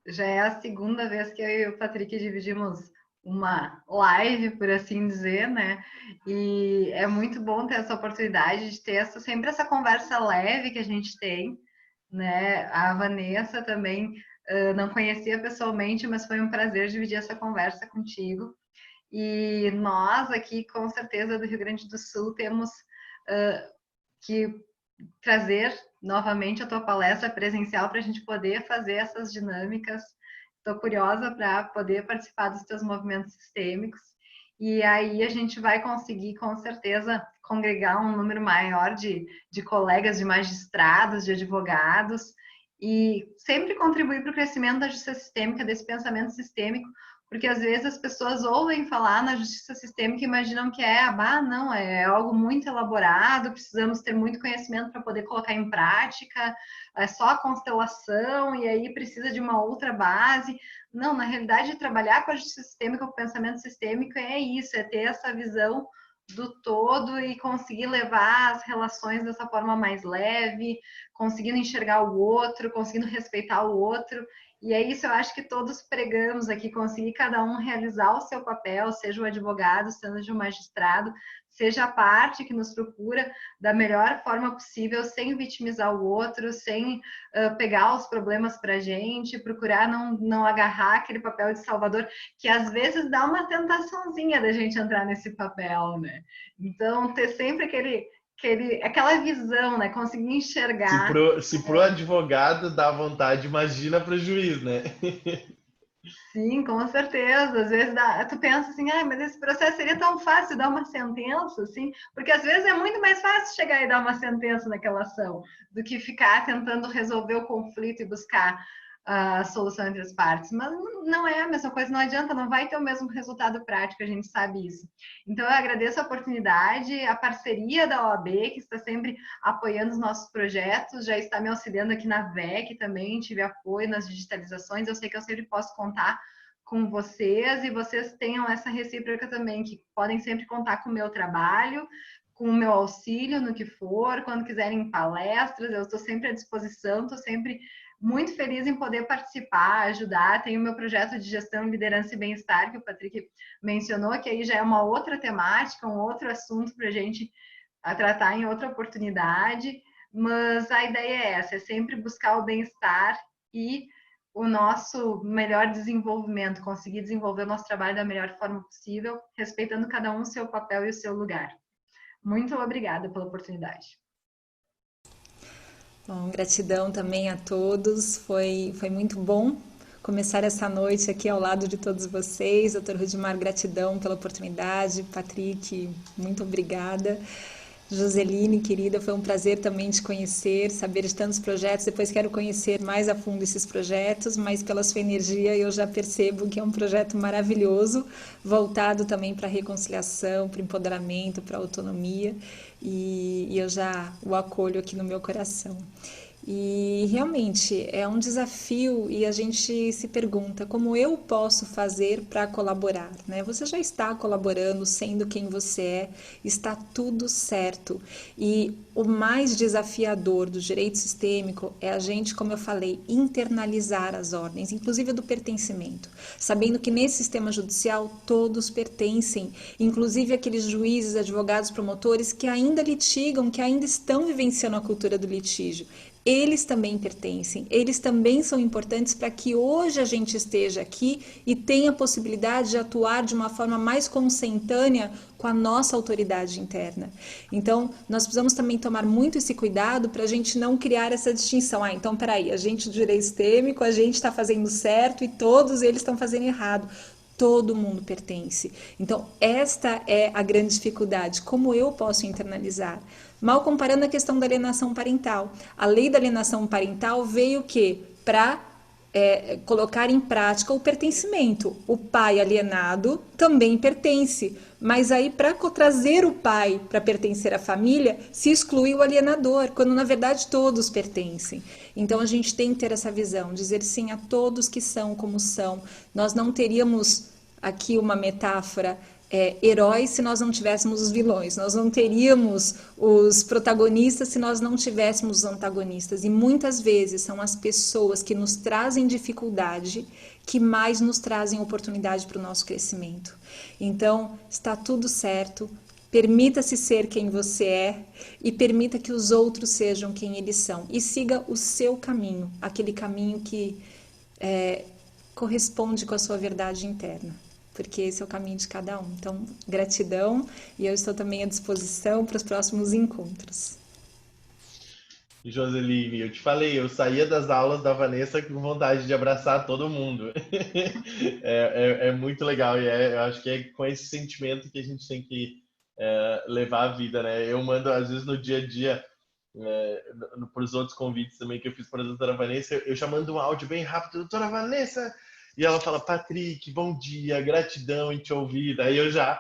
já é a segunda vez que eu e o Patrick dividimos uma live, por assim dizer, né? E é muito bom ter essa oportunidade de ter sempre essa conversa leve que a gente tem, né? A Vanessa também não conhecia pessoalmente, mas foi um prazer dividir essa conversa contigo. E nós aqui, com certeza, do Rio Grande do Sul, temos que trazer novamente a tua palestra presencial para a gente poder fazer essas dinâmicas. Estou curiosa para poder participar dos teus movimentos sistêmicos, e aí a gente vai conseguir, com certeza, congregar um número maior de colegas, de magistrados, de advogados, e sempre contribuir para o crescimento da justiça sistêmica, desse pensamento sistêmico, porque às vezes as pessoas ouvem falar na justiça sistêmica e imaginam que não, é algo muito elaborado, precisamos ter muito conhecimento para poder colocar em prática, é só a constelação, e aí precisa de uma outra base. Não, na realidade, trabalhar com a justiça sistêmica, com o pensamento sistêmico, é isso, é ter essa visão do todo e conseguir levar as relações dessa forma mais leve, conseguindo enxergar o outro, conseguindo respeitar o outro. E é isso, eu acho que todos pregamos aqui, conseguir cada um realizar o seu papel, seja o advogado, seja o magistrado, seja a parte que nos procura da melhor forma possível, sem vitimizar o outro, sem pegar os problemas para a gente, procurar não agarrar aquele papel de salvador, que às vezes dá uma tentaçãozinha da gente entrar nesse papel, né? Então, ter sempre aquela visão, né? Conseguir enxergar. Se pro advogado dá vontade, imagina para o juiz, né? Sim, com certeza. Às vezes tu pensa assim, mas esse processo seria tão fácil dar uma sentença, assim, porque às vezes é muito mais fácil chegar e dar uma sentença naquela ação do que ficar tentando resolver o conflito e buscar a solução entre as partes. Mas não é a mesma coisa, não adianta, não vai ter o mesmo resultado prático, a gente sabe isso. Então eu agradeço a oportunidade, a parceria da OAB, que está sempre apoiando os nossos projetos, já está me auxiliando aqui na VEC também, tive apoio nas digitalizações, eu sei que eu sempre posso contar com vocês, e vocês tenham essa recíproca também, que podem sempre contar com o meu trabalho, com o meu auxílio no que for, quando quiserem palestras, eu estou sempre à disposição, estou sempre muito feliz em poder participar, ajudar. Tenho o meu projeto de gestão, liderança e bem-estar, que o Patrick mencionou, que aí já é uma outra temática, um outro assunto para a gente tratar em outra oportunidade, mas a ideia é essa, é sempre buscar o bem-estar e o nosso melhor desenvolvimento, conseguir desenvolver o nosso trabalho da melhor forma possível, respeitando cada um o seu papel e o seu lugar. Muito obrigada pela oportunidade. Bom, gratidão também a todos, foi muito bom começar essa noite aqui ao lado de todos vocês. Dr. Rudimar, gratidão pela oportunidade. Patrick, muito obrigada. Joseline, querida, foi um prazer também te conhecer, saber de tantos projetos. Depois quero conhecer mais a fundo esses projetos, mas pela sua energia eu já percebo que é um projeto maravilhoso, voltado também para a reconciliação, para o empoderamento, para a autonomia, e eu já o acolho aqui no meu coração. E realmente é um desafio e a gente se pergunta como eu posso fazer para colaborar, né? Você já está colaborando, sendo quem você é, está tudo certo. E o mais desafiador do direito sistêmico é a gente, como eu falei, internalizar as ordens, inclusive do pertencimento, sabendo que nesse sistema judicial todos pertencem, inclusive aqueles juízes, advogados, promotores que ainda litigam, que ainda estão vivenciando a cultura do litígio. Eles também pertencem, eles também são importantes para que hoje a gente esteja aqui e tenha a possibilidade de atuar de uma forma mais consentânea com a nossa autoridade interna. Então, nós precisamos também tomar muito esse cuidado para a gente não criar essa distinção. Ah, então, peraí, a gente do direito sistêmico, a gente está fazendo certo e todos eles estão fazendo errado. Todo mundo pertence. Então, esta é a grande dificuldade. Como eu posso internalizar? Mal comparando a questão da alienação parental. A lei da alienação parental veio o quê? Para colocar em prática o pertencimento. O pai alienado também pertence, mas aí para trazer o pai para pertencer à família, se exclui o alienador, quando na verdade todos pertencem. Então a gente tem que ter essa visão, dizer sim a todos que são como são. Nós não teríamos aqui uma metáfora heróis se nós não tivéssemos os vilões, nós não teríamos os protagonistas se nós não tivéssemos os antagonistas, e muitas vezes são as pessoas que nos trazem dificuldade que mais nos trazem oportunidade para o nosso crescimento. Então, está tudo certo, permita-se ser quem você é e permita que os outros sejam quem eles são, e siga o seu caminho, aquele caminho que corresponde com a sua verdade interna, porque esse é o caminho de cada um. Então, gratidão, e eu estou também à disposição para os próximos encontros. Joseline, eu te falei, eu saía das aulas da Vanessa com vontade de abraçar todo mundo. É muito legal e eu acho que é com esse sentimento que a gente tem que levar a vida, né? Eu mando, às vezes, no dia a dia, para os outros convites também que eu fiz para a doutora Vanessa, eu já mando um áudio bem rápido, doutora Vanessa, e ela fala, Patrick, bom dia, gratidão em te ouvir. Daí eu já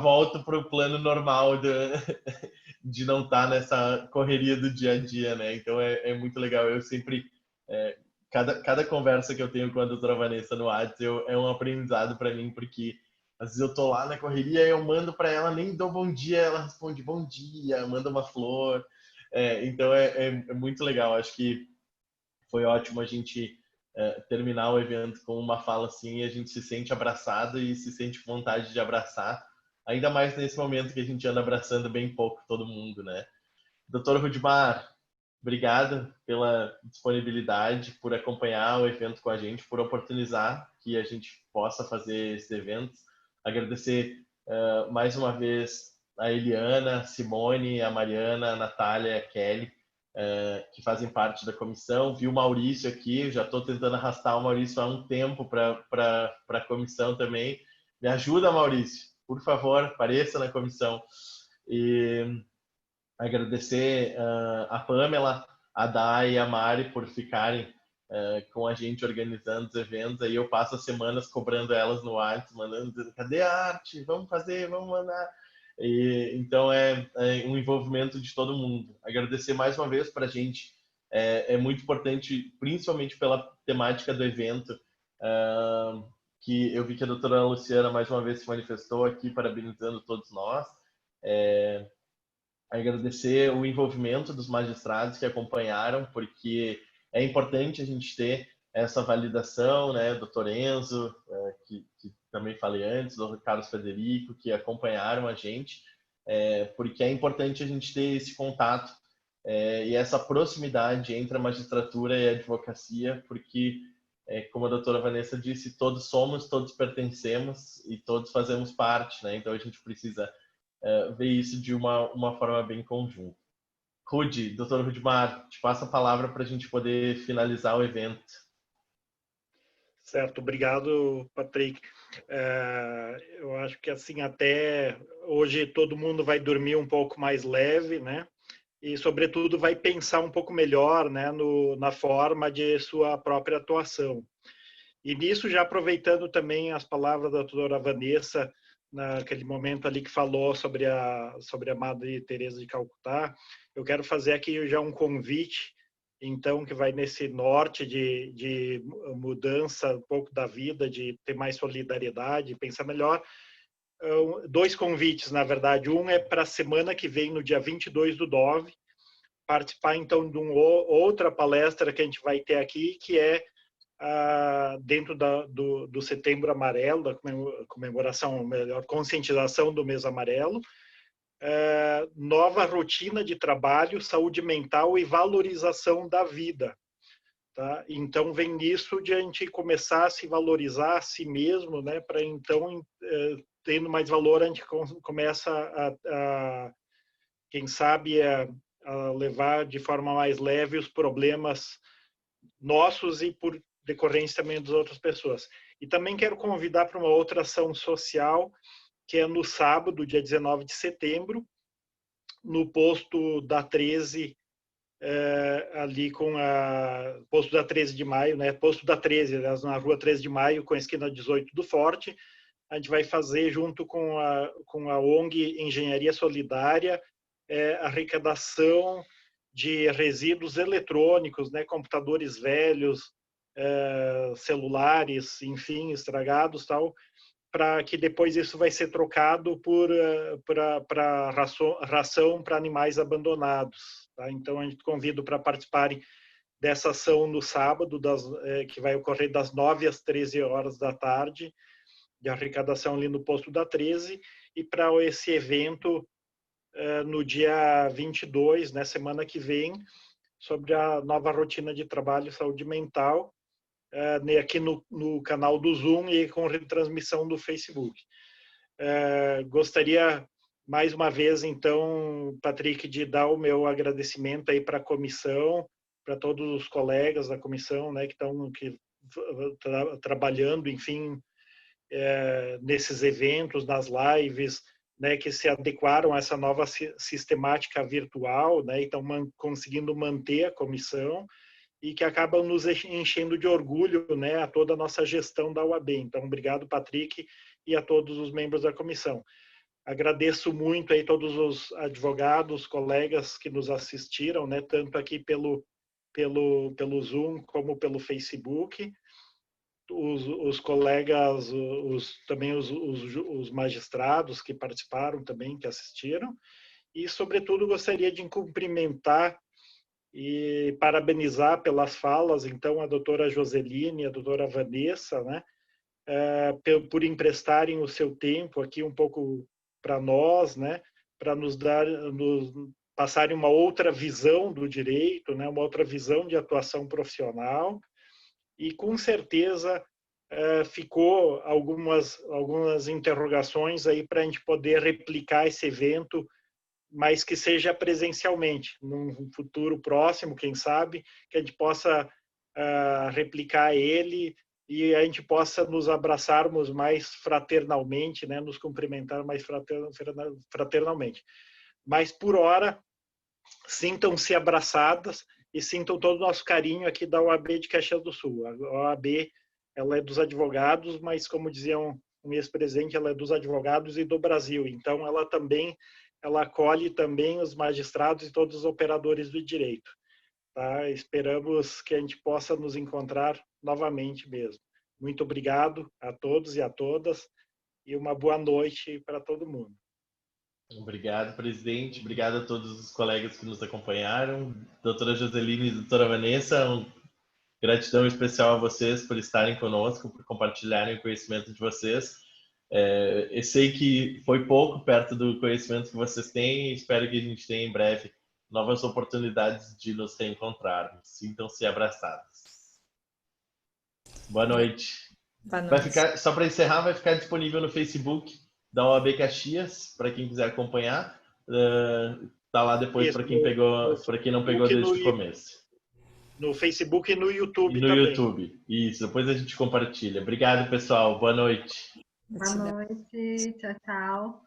volto para o plano normal de não estar nessa correria do dia a dia, né? Então é muito legal. Eu sempre, cada conversa que eu tenho com a doutora Vanessa no WhatsApp é um aprendizado para mim, porque às vezes eu tô lá na correria, eu mando para ela, nem dou bom dia, ela responde bom dia, manda uma flor. Então é muito legal. Acho que foi ótimo a gente terminar o evento com uma fala assim, e a gente se sente abraçado e se sente com vontade de abraçar, ainda mais nesse momento que a gente anda abraçando bem pouco todo mundo, né? Doutor Rudimar, obrigado pela disponibilidade, por acompanhar o evento com a gente, por oportunizar que a gente possa fazer esses eventos. Agradecer mais uma vez a Eliana, a Simone, a Mariana, a Natália, a Kelly, que fazem parte da comissão. Vi o Maurício aqui, já estou tentando arrastar o Maurício há um tempo para a comissão também. Me ajuda, Maurício, por favor, apareça na comissão. E agradecer a Pamela, a Dai e a Mari por ficarem com a gente organizando os eventos. Aí eu passo as semanas cobrando elas no WhatsApp, mandando, dizendo, cadê a arte? Vamos fazer, vamos mandar. Então é um envolvimento de todo mundo. Agradecer mais uma vez para a gente. É muito importante, principalmente pela temática do evento, que eu vi que a doutora Luciana mais uma vez se manifestou aqui, parabenizando todos nós. Agradecer o envolvimento dos magistrados que acompanharam, porque é importante a gente ter essa validação, né, do Dr. Enzo, que também falei antes, do Carlos Frederico, que acompanharam a gente, porque é importante a gente ter esse contato e essa proximidade entre a magistratura e a advocacia, porque, como a doutora Vanessa disse, todos somos, todos pertencemos e todos fazemos parte, né? Então a gente precisa ver isso de uma forma bem conjunta. Rudy, doutor Rudimar, te passo a palavra para a gente poder finalizar o evento. Certo, obrigado, Patrick. Eu acho que assim até hoje todo mundo vai dormir um pouco mais leve, né? E sobretudo vai pensar um pouco melhor, né, na forma de sua própria atuação. E nisso, já aproveitando também as palavras da doutora Vanessa, naquele momento ali que falou sobre a Madre Teresa de Calcutá, eu quero fazer aqui já um convite, então, que vai nesse norte de mudança um pouco da vida, de ter mais solidariedade, pensar melhor. Dois convites, na verdade. Um é para a semana que vem, no dia 22 do 9, participar, então, de outra palestra que a gente vai ter aqui, que é dentro do Setembro Amarelo, da comemoração, melhor, conscientização do mês amarelo, nova rotina de trabalho, saúde mental e valorização da vida. Tá? Então, vem nisso de a gente começar a se valorizar a si mesmo, né? Para então, tendo mais valor, a gente começa quem sabe, a levar de forma mais leve os problemas nossos e por decorrência também das outras pessoas. E também quero convidar para uma outra ação social, que é no sábado, dia 19 de setembro, no posto da 13, ali com posto da 13 de maio, né? Posto da 13, aliás, na rua 13 de maio, com a esquina 18 do Forte. A gente vai fazer, junto com a ONG Engenharia Solidária, arrecadação de resíduos eletrônicos, né? Computadores velhos, celulares, enfim, estragados, tal, para que depois isso vai ser trocado para ração para animais abandonados. Tá? Então, a gente convida para participarem dessa ação no sábado, que vai ocorrer das 9 às 13 horas da tarde, de arrecadação ali no posto da 13, e para esse evento no dia 22, né, semana que vem, sobre a nova rotina de trabalho e saúde mental, aqui no canal do Zoom e com retransmissão do Facebook. Gostaria, mais uma vez, então, Patrick, de dar o meu agradecimento aí para a comissão, para todos os colegas da comissão, né, que estão trabalhando, enfim, nesses eventos, nas lives, né, que se adequaram a essa nova sistemática virtual, né, e estão conseguindo manter a comissão, e que acabam nos enchendo de orgulho, né, a toda a nossa gestão da UAB. Então, obrigado, Patrick, e a todos os membros da comissão. Agradeço muito aí todos os advogados, colegas que nos assistiram, né, tanto aqui pelo Zoom como pelo Facebook, os colegas, também os magistrados que participaram também, que assistiram, e, sobretudo, gostaria de cumprimentar e parabenizar pelas falas, então, a doutora Joseline e a doutora Vanessa, né, por emprestarem o seu tempo aqui um pouco para nós, né, para nos passarem uma outra visão do direito, né, uma outra visão de atuação profissional, e com certeza ficou algumas interrogações aí para a gente poder replicar esse evento, mas que seja presencialmente, num futuro próximo, quem sabe, que a gente possa replicar ele e a gente possa nos abraçarmos mais fraternalmente, né, nos cumprimentar mais fraternalmente. Mas, por hora, sintam-se abraçadas e sintam todo o nosso carinho aqui da OAB de Caxias do Sul. A OAB, ela é dos advogados, mas, como dizia um ex-presidente, ela é dos advogados e do Brasil. Então, ela acolhe também os magistrados e todos os operadores do direito. Tá? Esperamos que a gente possa nos encontrar novamente mesmo. Muito obrigado a todos e a todas e uma boa noite para todo mundo. Obrigado, presidente. Obrigado a todos os colegas que nos acompanharam. Doutora Joseline e doutora Vanessa, gratidão especial a vocês por estarem conosco, por compartilharem o conhecimento de vocês. Eu sei que foi pouco perto do conhecimento que vocês têm e espero que a gente tenha em breve novas oportunidades de nos reencontrarmos. Sintam-se abraçados. Boa noite. Boa noite. Vai ficar, só para encerrar, vai ficar disponível no Facebook da OAB Caxias, para quem quiser acompanhar. Tá lá depois para quem não pegou desde o começo. No Facebook e no YouTube E no também. YouTube. Isso, depois a gente compartilha. Obrigado, pessoal. Boa noite. Boa noite. Tchau, tchau.